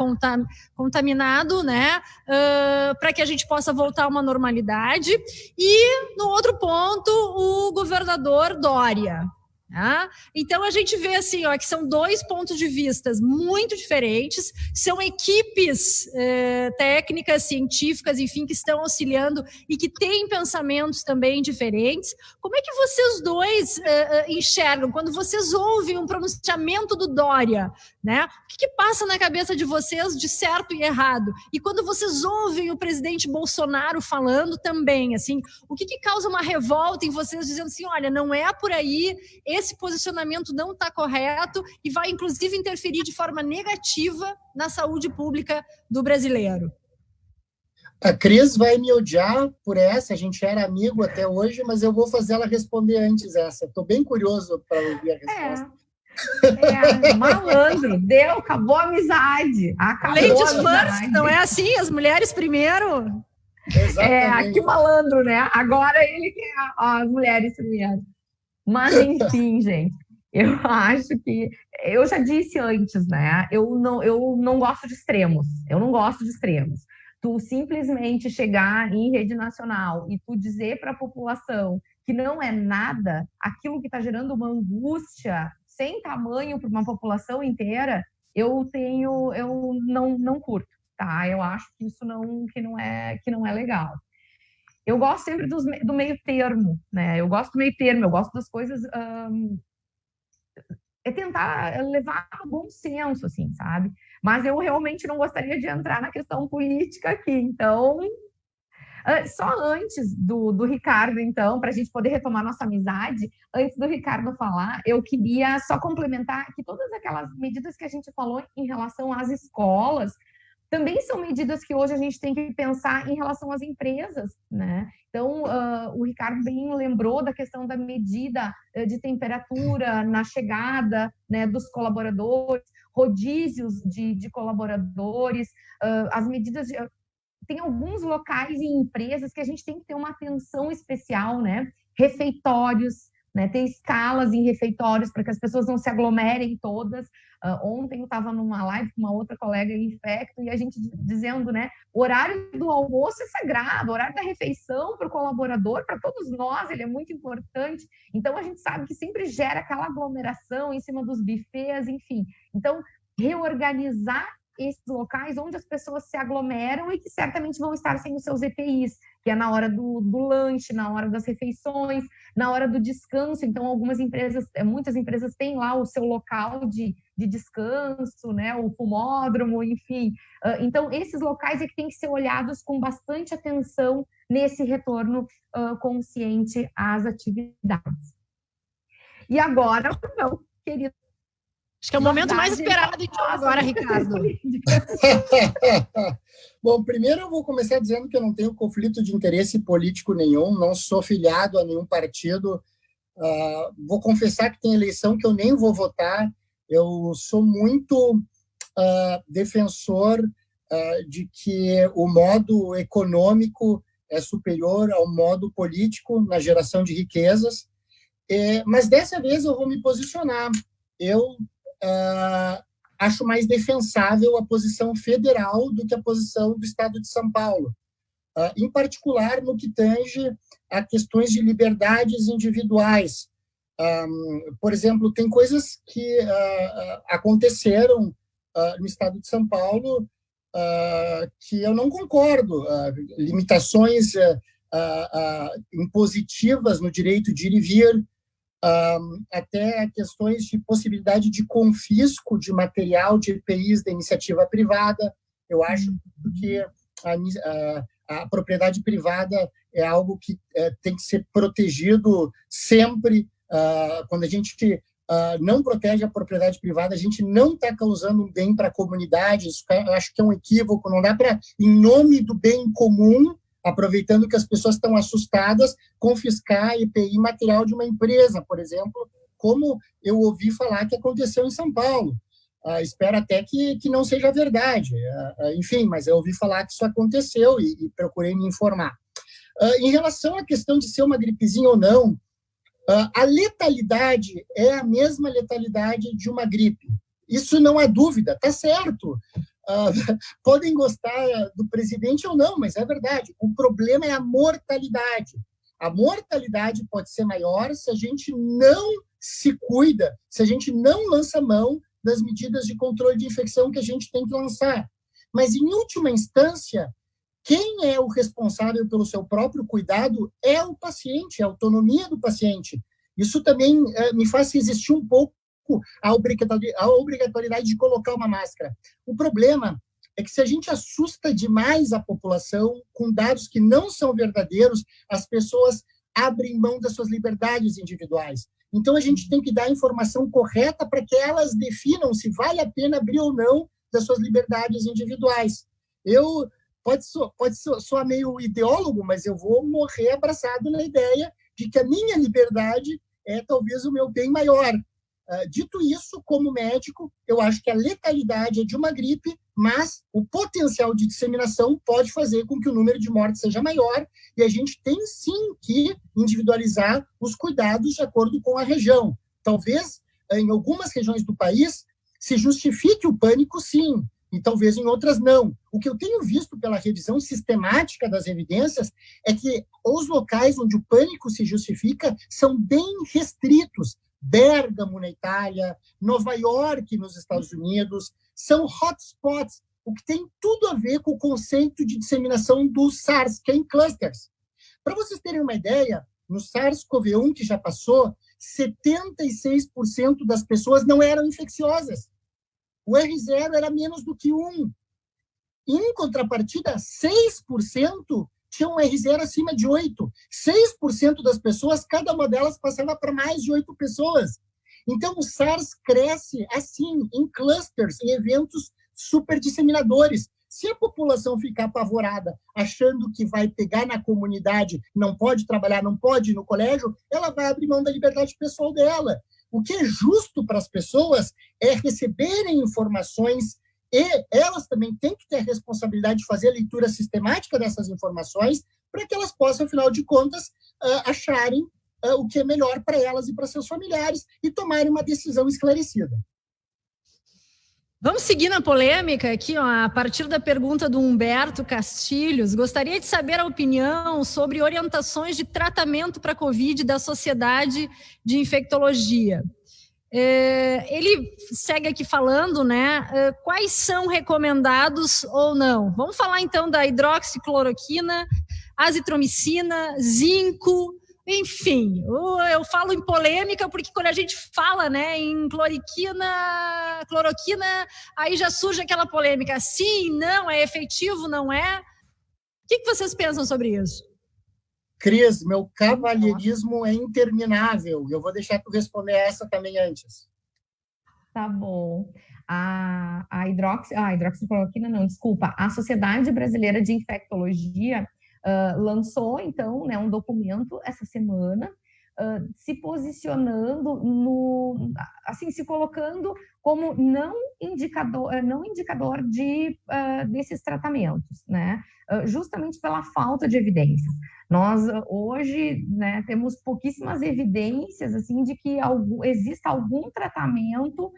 contaminado, né, para que a gente possa voltar a uma normalidade. E, no outro ponto, o governador Dória. Tá? Então, a gente vê assim, ó, que são dois pontos de vista muito diferentes, são equipes técnicas, científicas, enfim, que estão auxiliando e que têm pensamentos também diferentes. Como é que vocês dois enxergam quando vocês ouvem um pronunciamento do Dória, né? O que passa na cabeça de vocês de certo e errado? E quando vocês ouvem o presidente Bolsonaro falando também, assim, o que causa uma revolta em vocês dizendo assim, olha, não é por aí, esse posicionamento não está correto e vai, inclusive, interferir de forma negativa na saúde pública do brasileiro? A Cris vai me odiar por essa, a gente era amigo até hoje, mas eu vou fazer ela responder antes essa. Estou bem curioso para ouvir a resposta. Malandro, acabou a amizade. Ladies first, não é assim? As mulheres primeiro? Exatamente. Que malandro, né? Agora ele quer as mulheres primeiro. Mas, enfim, gente, eu acho que... Eu já disse antes, né? Eu não gosto de extremos. Eu não gosto de extremos. Tu simplesmente chegar em rede nacional e tu dizer para a população que não é nada, aquilo que está gerando uma angústia sem tamanho para uma população inteira, eu não curto, tá? Eu acho que isso que não é legal. Eu gosto sempre do meio termo, né? Eu gosto do meio termo, eu gosto das coisas... é tentar levar no bom senso, assim, sabe? Mas eu realmente não gostaria de entrar na questão política aqui. Então, só antes do Ricardo, então, para a gente poder retomar nossa amizade, antes do Ricardo falar, eu queria só complementar que todas aquelas medidas que a gente falou em relação às escolas, também são medidas que hoje a gente tem que pensar em relação às empresas, né? Então, o Ricardo bem lembrou da questão da medida de temperatura na chegada, né, dos colaboradores, rodízios de colaboradores, as medidas... Tem alguns locais e empresas que a gente tem que ter uma atenção especial, né? Refeitórios, né? Tem escalas em refeitórios para que as pessoas não se aglomerem todas. Ontem eu estava numa live com uma outra colega infecto e a gente dizendo, né? O horário do almoço é sagrado, o horário da refeição para o colaborador, para todos nós, ele é muito importante. Então, a gente sabe que sempre gera aquela aglomeração em cima dos buffets, enfim. Então, reorganizar esses locais onde as pessoas se aglomeram e que certamente vão estar sem os seus EPIs, que é na hora do lanche, na hora das refeições, na hora do descanso. Então, muitas empresas têm lá o seu local de descanso, né, o fumódromo, enfim. Então, esses locais é que têm que ser olhados com bastante atenção nesse retorno consciente às atividades. E agora, meu querido... Acho que é o momento mais esperado então agora, Ricardo. Bom, primeiro eu vou começar dizendo que eu não tenho conflito de interesse político nenhum, não sou filiado a nenhum partido. Vou confessar que tem eleição que eu nem vou votar. Eu sou muito defensor de que o modo econômico é superior ao modo político na geração de riquezas. Mas dessa vez eu vou me posicionar. Eu acho mais defensável a posição federal do que a posição do Estado de São Paulo, em particular no que tange a questões de liberdades individuais. Por exemplo, tem coisas que aconteceram no Estado de São Paulo que eu não concordo, limitações impositivas no direito de ir e vir, até questões de possibilidade de confisco de material de EPIs da iniciativa privada. Eu acho que a propriedade privada é algo que tem que ser protegido sempre. Quando a gente não protege a propriedade privada, a gente não está causando um bem para a comunidade, isso eu acho que é um equívoco, não dá para, em nome do bem comum, aproveitando que as pessoas estão assustadas, confiscar EPI material de uma empresa, por exemplo, como eu ouvi falar que aconteceu em São Paulo. Espero até que não seja verdade, enfim, mas eu ouvi falar que isso aconteceu e procurei me informar. Em relação à questão de ser uma gripezinha ou não, a letalidade é a mesma letalidade de uma gripe. Isso não há dúvida, tá certo. Podem gostar do presidente ou não, mas é verdade. O problema é a mortalidade. A mortalidade pode ser maior se a gente não se cuida, se a gente não lança mão das medidas de controle de infecção que a gente tem que lançar. Mas, em última instância, quem é o responsável pelo seu próprio cuidado é o paciente, a autonomia do paciente. Isso também me faz resistir um pouco à obrigatoriedade de colocar uma máscara. O problema é que se a gente assusta demais a população com dados que não são verdadeiros, as pessoas abrem mão das suas liberdades individuais. Então, a gente tem que dar a informação correta para que elas definam se vale a pena abrir ou não das suas liberdades individuais. Pode soar meio ideólogo, mas eu vou morrer abraçado na ideia de que a minha liberdade é talvez o meu bem maior. Dito isso, como médico, eu acho que a letalidade é de uma gripe, mas o potencial de disseminação pode fazer com que o número de mortes seja maior, e a gente tem sim que individualizar os cuidados de acordo com a região. Talvez, em algumas regiões do país, se justifique o pânico, sim, e talvez em outras não. O que eu tenho visto pela revisão sistemática das evidências é que os locais onde o pânico se justifica são bem restritos. Bérgamo, na Itália, Nova York, nos Estados Unidos, são hotspots, o que tem tudo a ver com o conceito de disseminação do SARS, que é em clusters. Para vocês terem uma ideia, no SARS-CoV-1, que já passou, 76% das pessoas não eram infecciosas. O R0 era menos do que 1. Em contrapartida, 6% tinham um R0 acima de 8. 6% das pessoas, cada uma delas passava para mais de 8 pessoas. Então, o SARS cresce assim, em clusters, em eventos super disseminadores. Se a população ficar apavorada, achando que vai pegar na comunidade, não pode trabalhar, não pode ir no colégio, ela vai abrir mão da liberdade pessoal dela. O que é justo para as pessoas é receberem informações e elas também têm que ter a responsabilidade de fazer a leitura sistemática dessas informações para que elas possam, afinal de contas, acharem o que é melhor para elas e para seus familiares e tomarem uma decisão esclarecida. Vamos seguir na polêmica aqui, ó, a partir da pergunta do Humberto Castilhos. Gostaria de saber a opinião sobre orientações de tratamento para a Covid da Sociedade de Infectologia. Ele segue aqui falando, né, quais são recomendados ou não. Vamos falar então da hidroxicloroquina, azitromicina, zinco, enfim. Eu falo em polêmica porque quando a gente fala, né, em cloroquina, aí já surge aquela polêmica. Sim, não, é efetivo, não é? O que vocês pensam sobre isso? Cris, meu cavalheirismo é interminável. Eu vou deixar tu responder essa também antes. Tá bom. A hidroxicloroquina, não, desculpa. A Sociedade Brasileira de Infectologia lançou, então, né, um documento essa semana, se posicionando se colocando como não indicador desses tratamentos, né? Justamente pela falta de evidências. Nós hoje, né, temos pouquíssimas evidências assim de que exista algum tratamento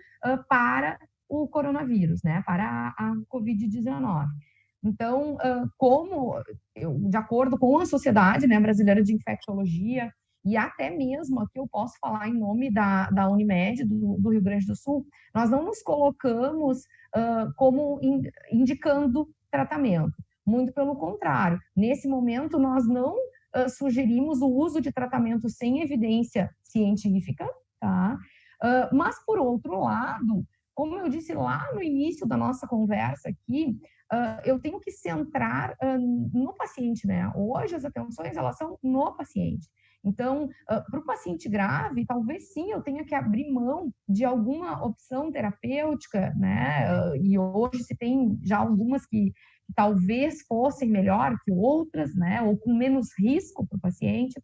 para o coronavírus, né? Para a Covid-19. Então, de acordo com a Sociedade, né, Brasileira de Infectologia, e até mesmo aqui eu posso falar em nome da Unimed, do Rio Grande do Sul, nós não nos colocamos como indicando tratamento. Muito pelo contrário. Nesse momento, nós não sugerimos o uso de tratamento sem evidência científica, tá? Mas, por outro lado, como eu disse lá no início da nossa conversa aqui, eu tenho que centrar no paciente, né? Hoje as atenções, elas são no paciente. Então, para o paciente grave, talvez sim eu tenha que abrir mão de alguma opção terapêutica, né? E hoje se tem já algumas que talvez fossem melhor que outras, né? Ou com menos risco para o paciente,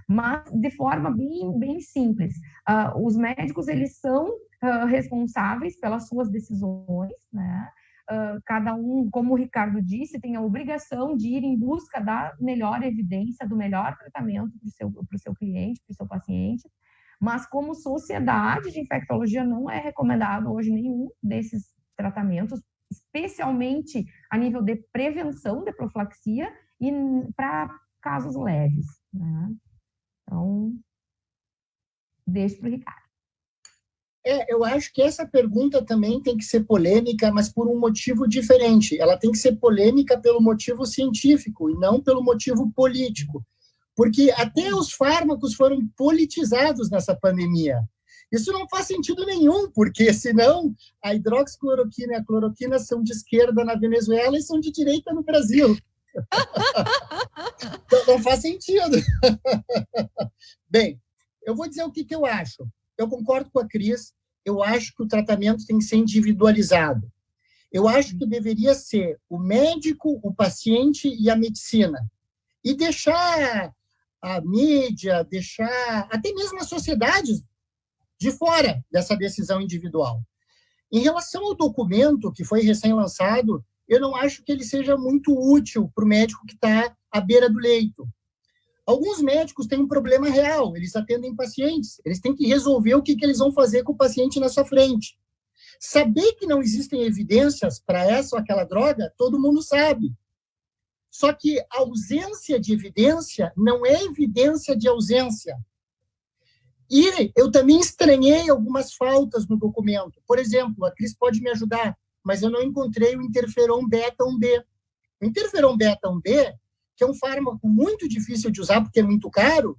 mas de forma bem simples. Os médicos, eles são responsáveis pelas suas decisões, né? Cada um, como o Ricardo disse, tem a obrigação de ir em busca da melhor evidência, do melhor tratamento para o seu cliente, para o seu paciente, mas como sociedade de infectologia não é recomendado hoje nenhum desses tratamentos, especialmente a nível de prevenção de profilaxia e para casos leves, né? Então, deixo para o Ricardo. Eu acho que essa pergunta também tem que ser polêmica, mas por um motivo diferente. Ela tem que ser polêmica pelo motivo científico e não pelo motivo político. Porque até os fármacos foram politizados nessa pandemia. Isso não faz sentido nenhum, porque senão a hidroxicloroquina e a cloroquina são de esquerda na Venezuela e são de direita no Brasil. Então, não faz sentido. Bem, eu vou dizer o que eu acho. Eu concordo com a Cris, eu acho que o tratamento tem que ser individualizado. Eu acho que deveria ser o médico, o paciente e a medicina. E deixar a mídia, deixar até mesmo as sociedades de fora dessa decisão individual. Em relação ao documento que foi recém-lançado, eu não acho que ele seja muito útil para o médico que está à beira do leito. Alguns médicos têm um problema real, eles atendem pacientes, eles têm que resolver o que eles vão fazer com o paciente na sua frente. Saber que não existem evidências para essa ou aquela droga, todo mundo sabe. Só que a ausência de evidência não é evidência de ausência. E eu também estranhei algumas faltas no documento. Por exemplo, a Cris pode me ajudar, mas eu não encontrei o interferon beta-1b. O interferon beta-1b, que é um fármaco muito difícil de usar porque é muito caro,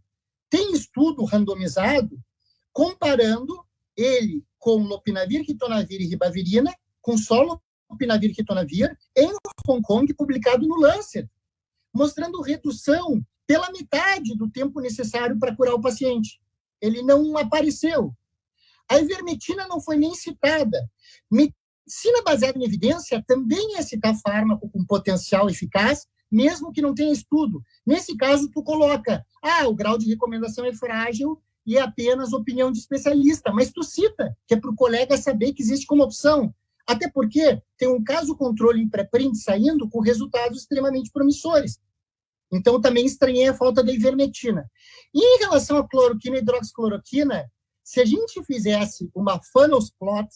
tem estudo randomizado comparando ele com lopinavir, ritonavir e ribavirina, com só lopinavir e ritonavir, em Hong Kong, publicado no Lancet, mostrando redução pela metade do tempo necessário para curar o paciente. Ele não apareceu. A ivermectina não foi nem citada. Medicina baseada em evidência também é citar fármaco com potencial eficaz, mesmo que não tenha estudo. Nesse caso, tu coloca, o grau de recomendação é frágil e é apenas opinião de especialista, mas tu cita, que é para o colega saber que existe como opção. Até porque tem um caso controle em pré-print saindo com resultados extremamente promissores. Então, também estranhei a falta da ivermectina. E em relação à cloroquina e hidroxicloroquina, se a gente fizesse uma Funnels Plot,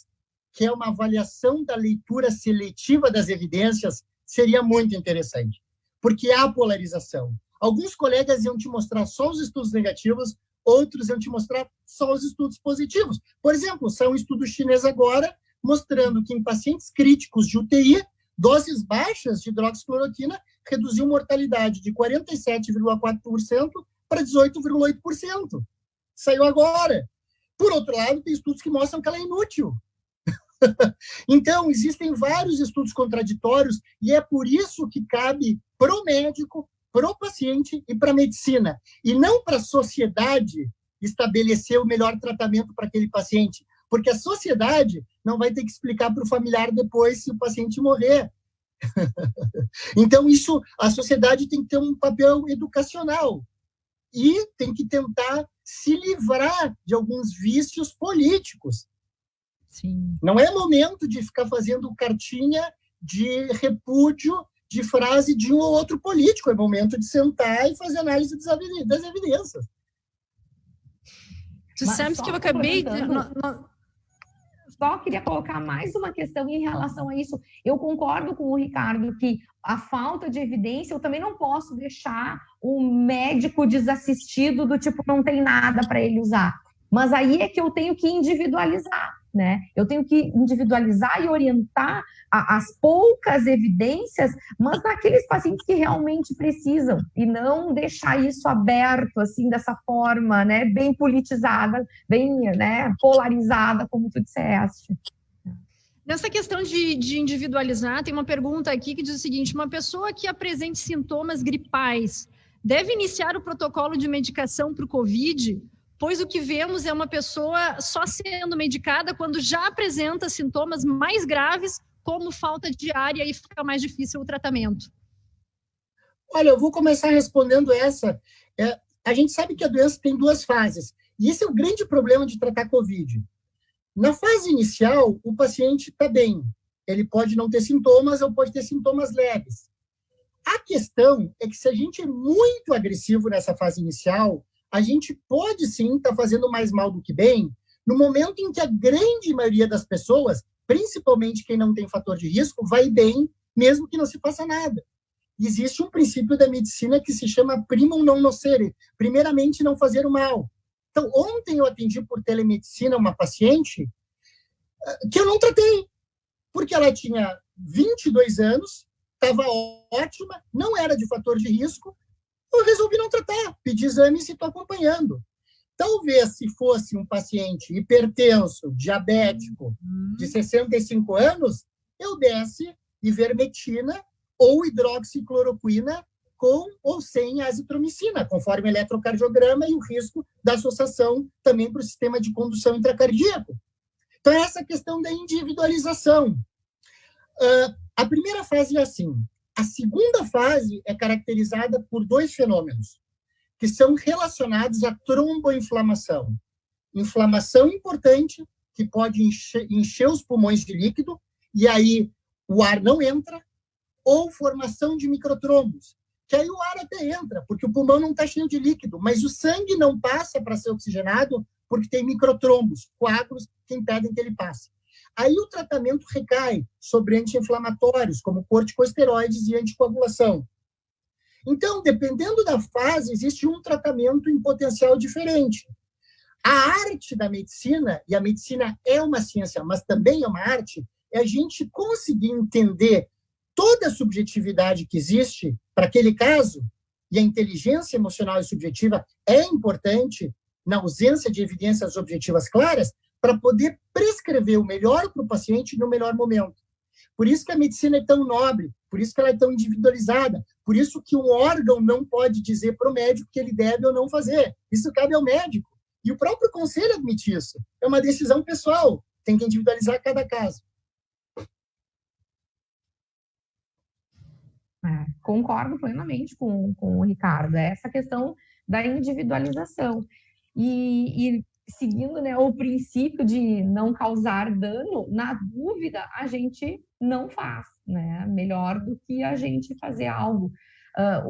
que é uma avaliação da leitura seletiva das evidências, seria muito interessante. Porque há polarização. Alguns colegas iam te mostrar só os estudos negativos, outros iam te mostrar só os estudos positivos. Por exemplo, saiu um estudo chinês agora, mostrando que em pacientes críticos de UTI, doses baixas de hidroxicloroquina reduziu mortalidade de 47,4% para 18,8%. Saiu agora. Por outro lado, tem estudos que mostram que ela é inútil. Então, existem vários estudos contraditórios e é por isso que cabe para o médico, para o paciente e para a medicina, e não para a sociedade estabelecer o melhor tratamento para aquele paciente, porque a sociedade não vai ter que explicar para o familiar depois se o paciente morrer. Então, a sociedade tem que ter um papel educacional e tem que tentar se livrar de alguns vícios políticos. Sim. Não é momento de ficar fazendo cartinha de repúdio de frase de um ou outro político. É momento de sentar e fazer análise das evidências. Tu sabes que eu acabei de... Só queria colocar mais uma questão em relação a isso. Eu concordo com o Ricardo que a falta de evidência, eu também não posso deixar o médico desassistido do tipo, não tem nada para ele usar. Mas aí é que eu tenho que individualizar, né? Eu tenho que individualizar e orientar as poucas evidências, mas naqueles pacientes que realmente precisam, e não deixar isso aberto, assim, dessa forma, né? Bem politizada, bem, né, polarizada, como tu disseste. Nessa questão de individualizar, tem uma pergunta aqui que diz o seguinte: uma pessoa que apresente sintomas gripais deve iniciar o protocolo de medicação para o COVID, pois o que vemos é uma pessoa só sendo medicada quando já apresenta sintomas mais graves, como falta de ar, e aí fica mais difícil o tratamento. Olha, eu vou começar respondendo essa. A gente sabe que a doença tem 2 fases, e esse é o grande problema de tratar COVID. Na fase inicial, o paciente está bem. Ele pode não ter sintomas ou pode ter sintomas leves. A questão é que se a gente é muito agressivo nessa fase inicial, a gente pode sim estar fazendo mais mal do que bem, no momento em que a grande maioria das pessoas, principalmente quem não tem fator de risco, vai bem, mesmo que não se faça nada. Existe um princípio da medicina que se chama primum non nocere, primeiramente não fazer o mal. Então, ontem eu atendi por telemedicina uma paciente que eu não tratei, porque ela tinha 22 anos, estava ótima, não era de fator de risco, eu resolvi não tratar, pedi exames e estou acompanhando. Talvez, se fosse um paciente hipertenso, diabético, de 65 anos, eu desse ivermectina ou hidroxicloroquina com ou sem azitromicina, conforme o eletrocardiograma e o risco da associação também para o sistema de condução intracardíaco. Então, essa questão da individualização. A primeira fase é assim. A segunda fase é caracterizada por 2 fenômenos, que são relacionados à tromboinflamação. Inflamação importante, que pode encher os pulmões de líquido, e aí o ar não entra, ou formação de microtrombos, que aí o ar até entra, porque o pulmão não está cheio de líquido, mas o sangue não passa para ser oxigenado, porque tem microtrombos, coágulos, que impedem que ele passe. Aí o tratamento recai sobre anti-inflamatórios, como corticosteroides e anticoagulação. Então, dependendo da fase, existe um tratamento em potencial diferente. A arte da medicina, e a medicina é uma ciência, mas também é uma arte, é a gente conseguir entender toda a subjetividade que existe para aquele caso, e a inteligência emocional e subjetiva é importante na ausência de evidências objetivas claras, para poder prescrever o melhor para o paciente no melhor momento. Por isso que a medicina é tão nobre, por isso que ela é tão individualizada, por isso que um órgão não pode dizer para o médico que ele deve ou não fazer. Isso cabe ao médico. E o próprio conselho admite isso. É uma decisão pessoal, tem que individualizar cada caso. Concordo plenamente com o Ricardo. É essa questão da individualização. E seguindo, né, o princípio de não causar dano, na dúvida, a gente não faz, né? Melhor do que a gente fazer algo.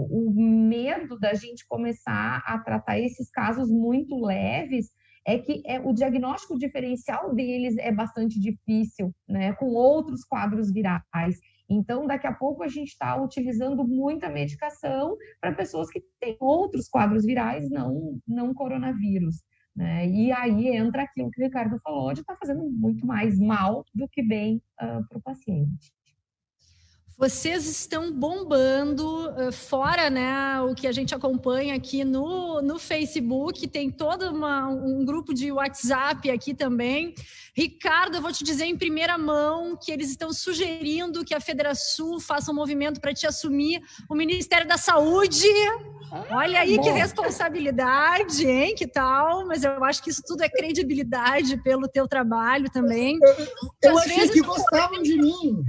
O medo da gente começar a tratar esses casos muito leves é que o diagnóstico diferencial deles é bastante difícil, né? Com outros quadros virais. Então, daqui a pouco a gente está utilizando muita medicação para pessoas que têm outros quadros virais, não coronavírus. Né? E aí entra aquilo que o Ricardo falou, de estar fazendo muito mais mal do que bem para o paciente. Vocês estão bombando, fora, né, o que a gente acompanha aqui no Facebook, tem todo um grupo de WhatsApp aqui também. Ricardo, eu vou te dizer em primeira mão que eles estão sugerindo que a Federação faça um movimento para te assumir o Ministério da Saúde. Olha aí, que responsabilidade, hein? Que tal? Mas eu acho que isso tudo é credibilidade pelo teu trabalho também. Eu achei que gostavam de mim.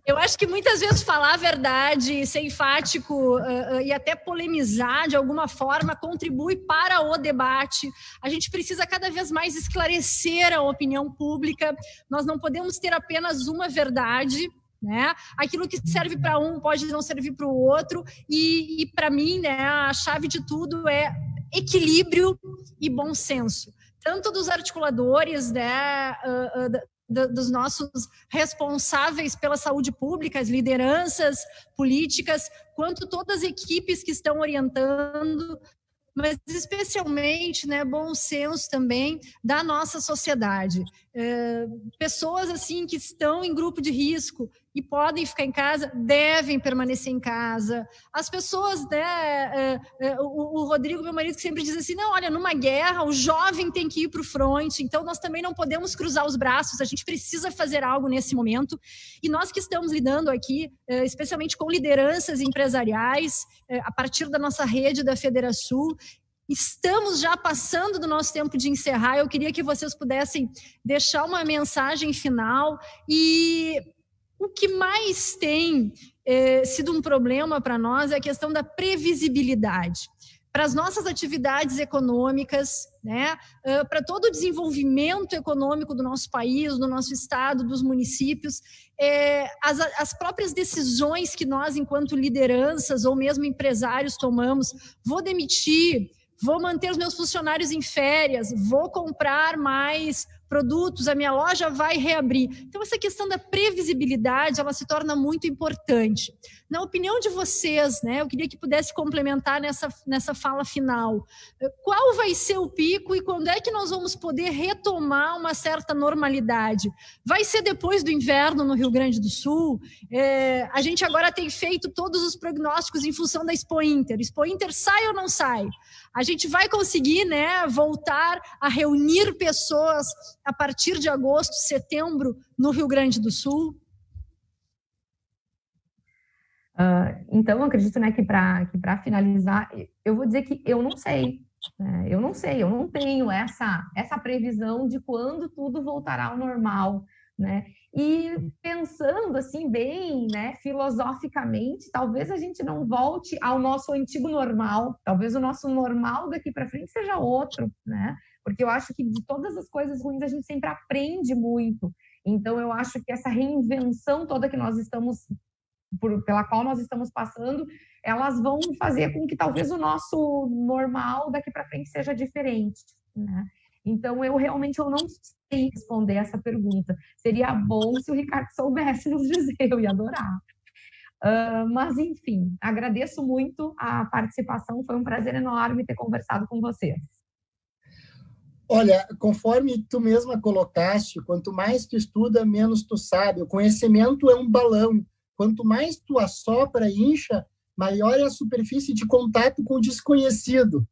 Eu acho que muitas vezes falar a verdade, ser enfático e até polemizar de alguma forma contribui para o debate. A gente precisa cada vez mais esclarecer a opinião pública. Nós não podemos ter apenas uma verdade, né? Aquilo que serve para um pode não servir para o outro. E para mim, né, a chave de tudo é equilíbrio e bom senso. Tanto dos articuladores, né, dos nossos responsáveis pela saúde pública, as lideranças políticas, quanto todas as equipes que estão orientando, mas especialmente, né, bom senso também da nossa sociedade. pessoas assim que estão em grupo de risco e podem ficar em casa, devem permanecer em casa. As pessoas, né, o Rodrigo, meu marido, que sempre diz assim, não, olha, numa guerra, o jovem tem que ir para o fronte, então nós também não podemos cruzar os braços, a gente precisa fazer algo nesse momento. E nós que estamos lidando aqui, especialmente com lideranças empresariais, a partir da nossa rede da Federação, estamos já passando do nosso tempo de encerrar. Eu queria que vocês pudessem deixar uma mensagem final. E o que mais tem sido um problema para nós é a questão da previsibilidade. Para as nossas atividades econômicas, né, para todo o desenvolvimento econômico do nosso país, do nosso estado, dos municípios, as próprias decisões que nós, enquanto lideranças ou mesmo empresários, tomamos, vou demitir, vou manter os meus funcionários em férias, vou comprar mais produtos, a minha loja vai reabrir. Então, essa questão da previsibilidade, ela se torna muito importante. Na opinião de vocês, né, eu queria que pudesse complementar nessa fala final. Qual vai ser o pico e quando é que nós vamos poder retomar uma certa normalidade? Vai ser depois do inverno no Rio Grande do Sul? A gente agora tem feito todos os prognósticos em função da Expo Inter. Expo Inter sai ou não sai? A gente vai conseguir, né, voltar a reunir pessoas a partir de agosto, setembro, no Rio Grande do Sul? Então, eu acredito, né, que para finalizar, eu vou dizer que eu não sei. Eu não sei, eu não tenho essa previsão de quando tudo voltará ao normal, né? E pensando assim bem, né, filosoficamente, talvez a gente não volte ao nosso antigo normal, talvez o nosso normal daqui para frente seja outro, né? Porque eu acho que de todas as coisas ruins a gente sempre aprende muito. Então eu acho que essa reinvenção toda que nós estamos pela qual nós estamos passando, elas vão fazer com que talvez o nosso normal daqui para frente seja diferente, né? Então, eu realmente não sei responder essa pergunta. Seria bom se o Ricardo soubesse nos dizer, eu ia adorar. Mas, enfim, agradeço muito a participação, foi um prazer enorme ter conversado com vocês. Olha, conforme tu mesma colocaste, quanto mais tu estuda, menos tu sabe. O conhecimento é um balão. Quanto mais tu assopra e incha, maior é a superfície de contato com o desconhecido.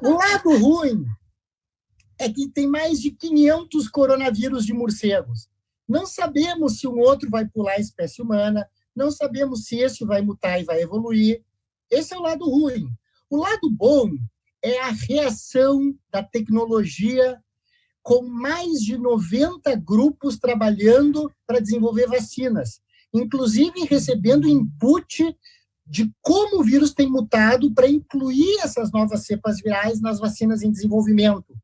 O lado ruim é que tem mais de 500 coronavírus de morcegos. Não sabemos se um outro vai pular a espécie humana, não sabemos se esse vai mutar e vai evoluir. Esse é o lado ruim. O lado bom é a reação da tecnologia, com mais de 90 grupos trabalhando para desenvolver vacinas, inclusive recebendo input de como o vírus tem mutado para incluir essas novas cepas virais nas vacinas em desenvolvimento.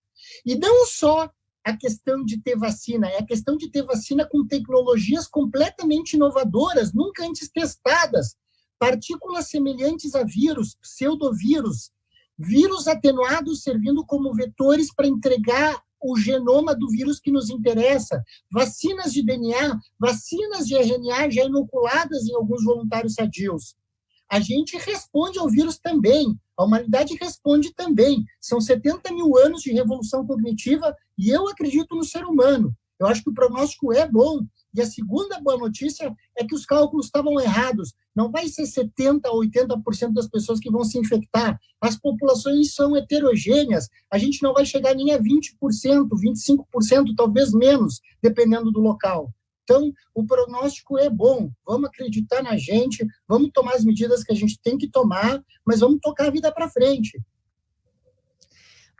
E não só a questão de ter vacina, é a questão de ter vacina com tecnologias completamente inovadoras, nunca antes testadas, partículas semelhantes a vírus, pseudovírus, vírus atenuados servindo como vetores para entregar o genoma do vírus que nos interessa, vacinas de DNA, vacinas de RNA já inoculadas em alguns voluntários sadios. A gente responde ao vírus também, a humanidade responde também. São 70 mil anos de revolução cognitiva e eu acredito no ser humano. Eu acho que o prognóstico é bom. E a segunda boa notícia é que os cálculos estavam errados. Não vai ser 70% ou 80% das pessoas que vão se infectar. As populações são heterogêneas. A gente não vai chegar nem a 20%, 25%, talvez menos, dependendo do local. Então, o prognóstico é bom, vamos acreditar na gente, vamos tomar as medidas que a gente tem que tomar, mas vamos tocar a vida para frente.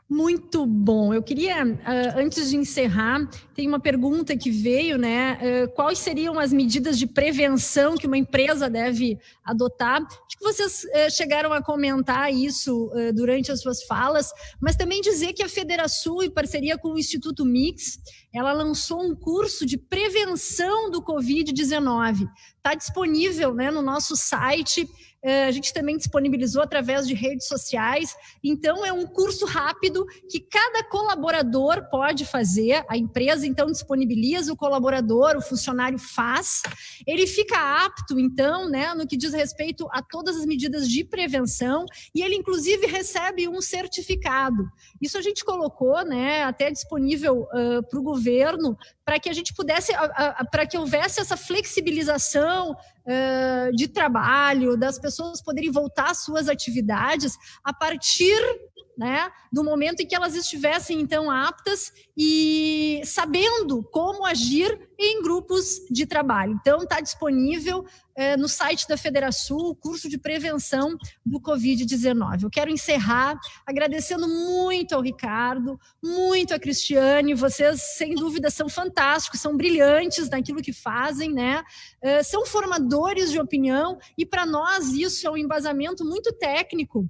Muito bom. Eu queria, antes de encerrar, tem uma pergunta que veio, né? Quais seriam as medidas de prevenção que uma empresa deve adotar? Acho que vocês chegaram a comentar isso durante as suas falas, mas também dizer que a Federação, em parceria com o Instituto Mix, ela lançou um curso de prevenção do Covid-19. Está disponível, né, no nosso site. A gente também disponibilizou através de redes sociais. Então, é um curso rápido que cada colaborador pode fazer. A empresa, então, disponibiliza, o colaborador, o funcionário faz. Ele fica apto, então, né, no que diz respeito a todas as medidas de prevenção e ele, inclusive, recebe um certificado. Isso a gente colocou, né, até disponível para o governo governo para que a gente pudesse, para que houvesse essa flexibilização de trabalho, das pessoas poderem voltar às suas atividades a partir, né, do momento em que elas estivessem, então, aptas e sabendo como agir em grupos de trabalho. Então, está disponível no site da Federação o curso de prevenção do Covid-19. Eu quero encerrar agradecendo muito ao Ricardo, muito a Cristiane. Vocês, sem dúvida, são fantásticos, são brilhantes naquilo que fazem, né? São formadores de opinião e, para nós, isso é um embasamento muito técnico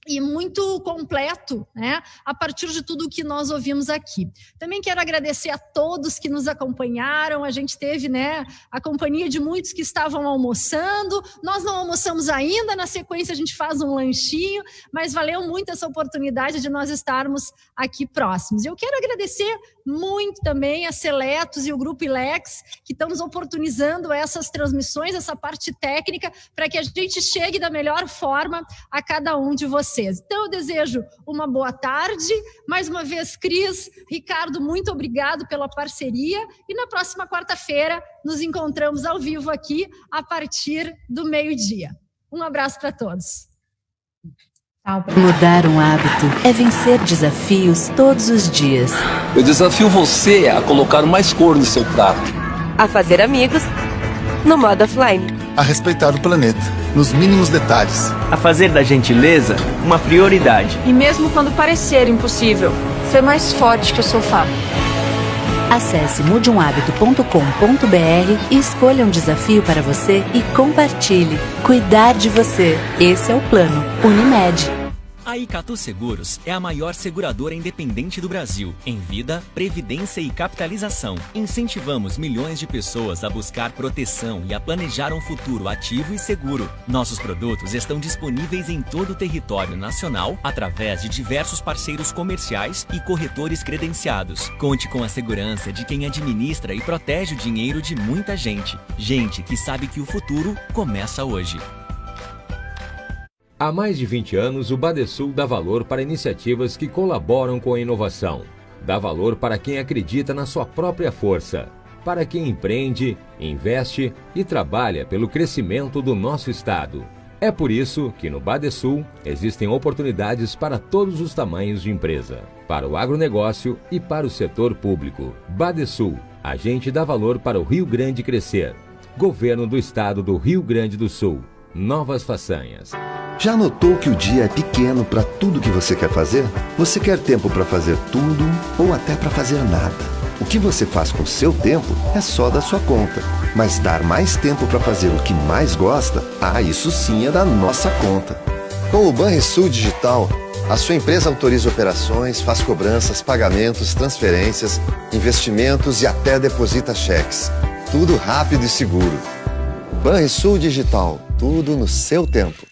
e muito completo, né, a partir de tudo que nós ouvimos aqui. Também quero agradecer a todos que nos acompanharam. A gente teve, né, a companhia de muitos que estavam almoçando. Nós não almoçamos ainda, na sequência a gente faz um lanchinho, mas valeu muito essa oportunidade de nós estarmos aqui próximos. Eu quero agradecer muito também a Seletos e o Grupo Ilex, que estão nos oportunizando essas transmissões, essa parte técnica, para que a gente chegue da melhor forma a cada um de vocês. Então, eu desejo uma boa tarde. Mais uma vez, Cris, Ricardo, muito obrigado pela parceria. E na próxima quarta-feira, nos encontramos ao vivo aqui, a partir do meio-dia. Um abraço para todos. Mudar um hábito é vencer desafios todos os dias. Eu desafio você a colocar mais cor no seu prato. A fazer amigos no modo offline. A respeitar o planeta, nos mínimos detalhes. A fazer da gentileza uma prioridade. E mesmo quando parecer impossível, ser mais forte que o sofá. Acesse mudeumhabito.com.br e escolha um desafio para você e compartilhe. Cuidar de você. Esse é o plano Unimed. A Icatu Seguros é a maior seguradora independente do Brasil, em vida, previdência e capitalização. Incentivamos milhões de pessoas a buscar proteção e a planejar um futuro ativo e seguro. Nossos produtos estão disponíveis em todo o território nacional, através de diversos parceiros comerciais e corretores credenciados. Conte com a segurança de quem administra e protege o dinheiro de muita gente. Gente que sabe que o futuro começa hoje. Há mais de 20 anos, o Badesul dá valor para iniciativas que colaboram com a inovação. Dá valor para quem acredita na sua própria força. Para quem empreende, investe e trabalha pelo crescimento do nosso estado. É por isso que no Badesul existem oportunidades para todos os tamanhos de empresa. Para o agronegócio e para o setor público. Badesul, a gente dá valor para o Rio Grande crescer. Governo do Estado do Rio Grande do Sul. Novas façanhas. Já notou que o dia é pequeno para tudo que você quer fazer? Você quer tempo para fazer tudo ou até para fazer nada? O que você faz com o seu tempo é só da sua conta. Mas dar mais tempo para fazer o que mais gosta, isso sim é da nossa conta. Com o Banrisul Digital, a sua empresa autoriza operações, faz cobranças, pagamentos, transferências, investimentos e até deposita cheques. Tudo rápido e seguro. Banrisul Digital, tudo no seu tempo.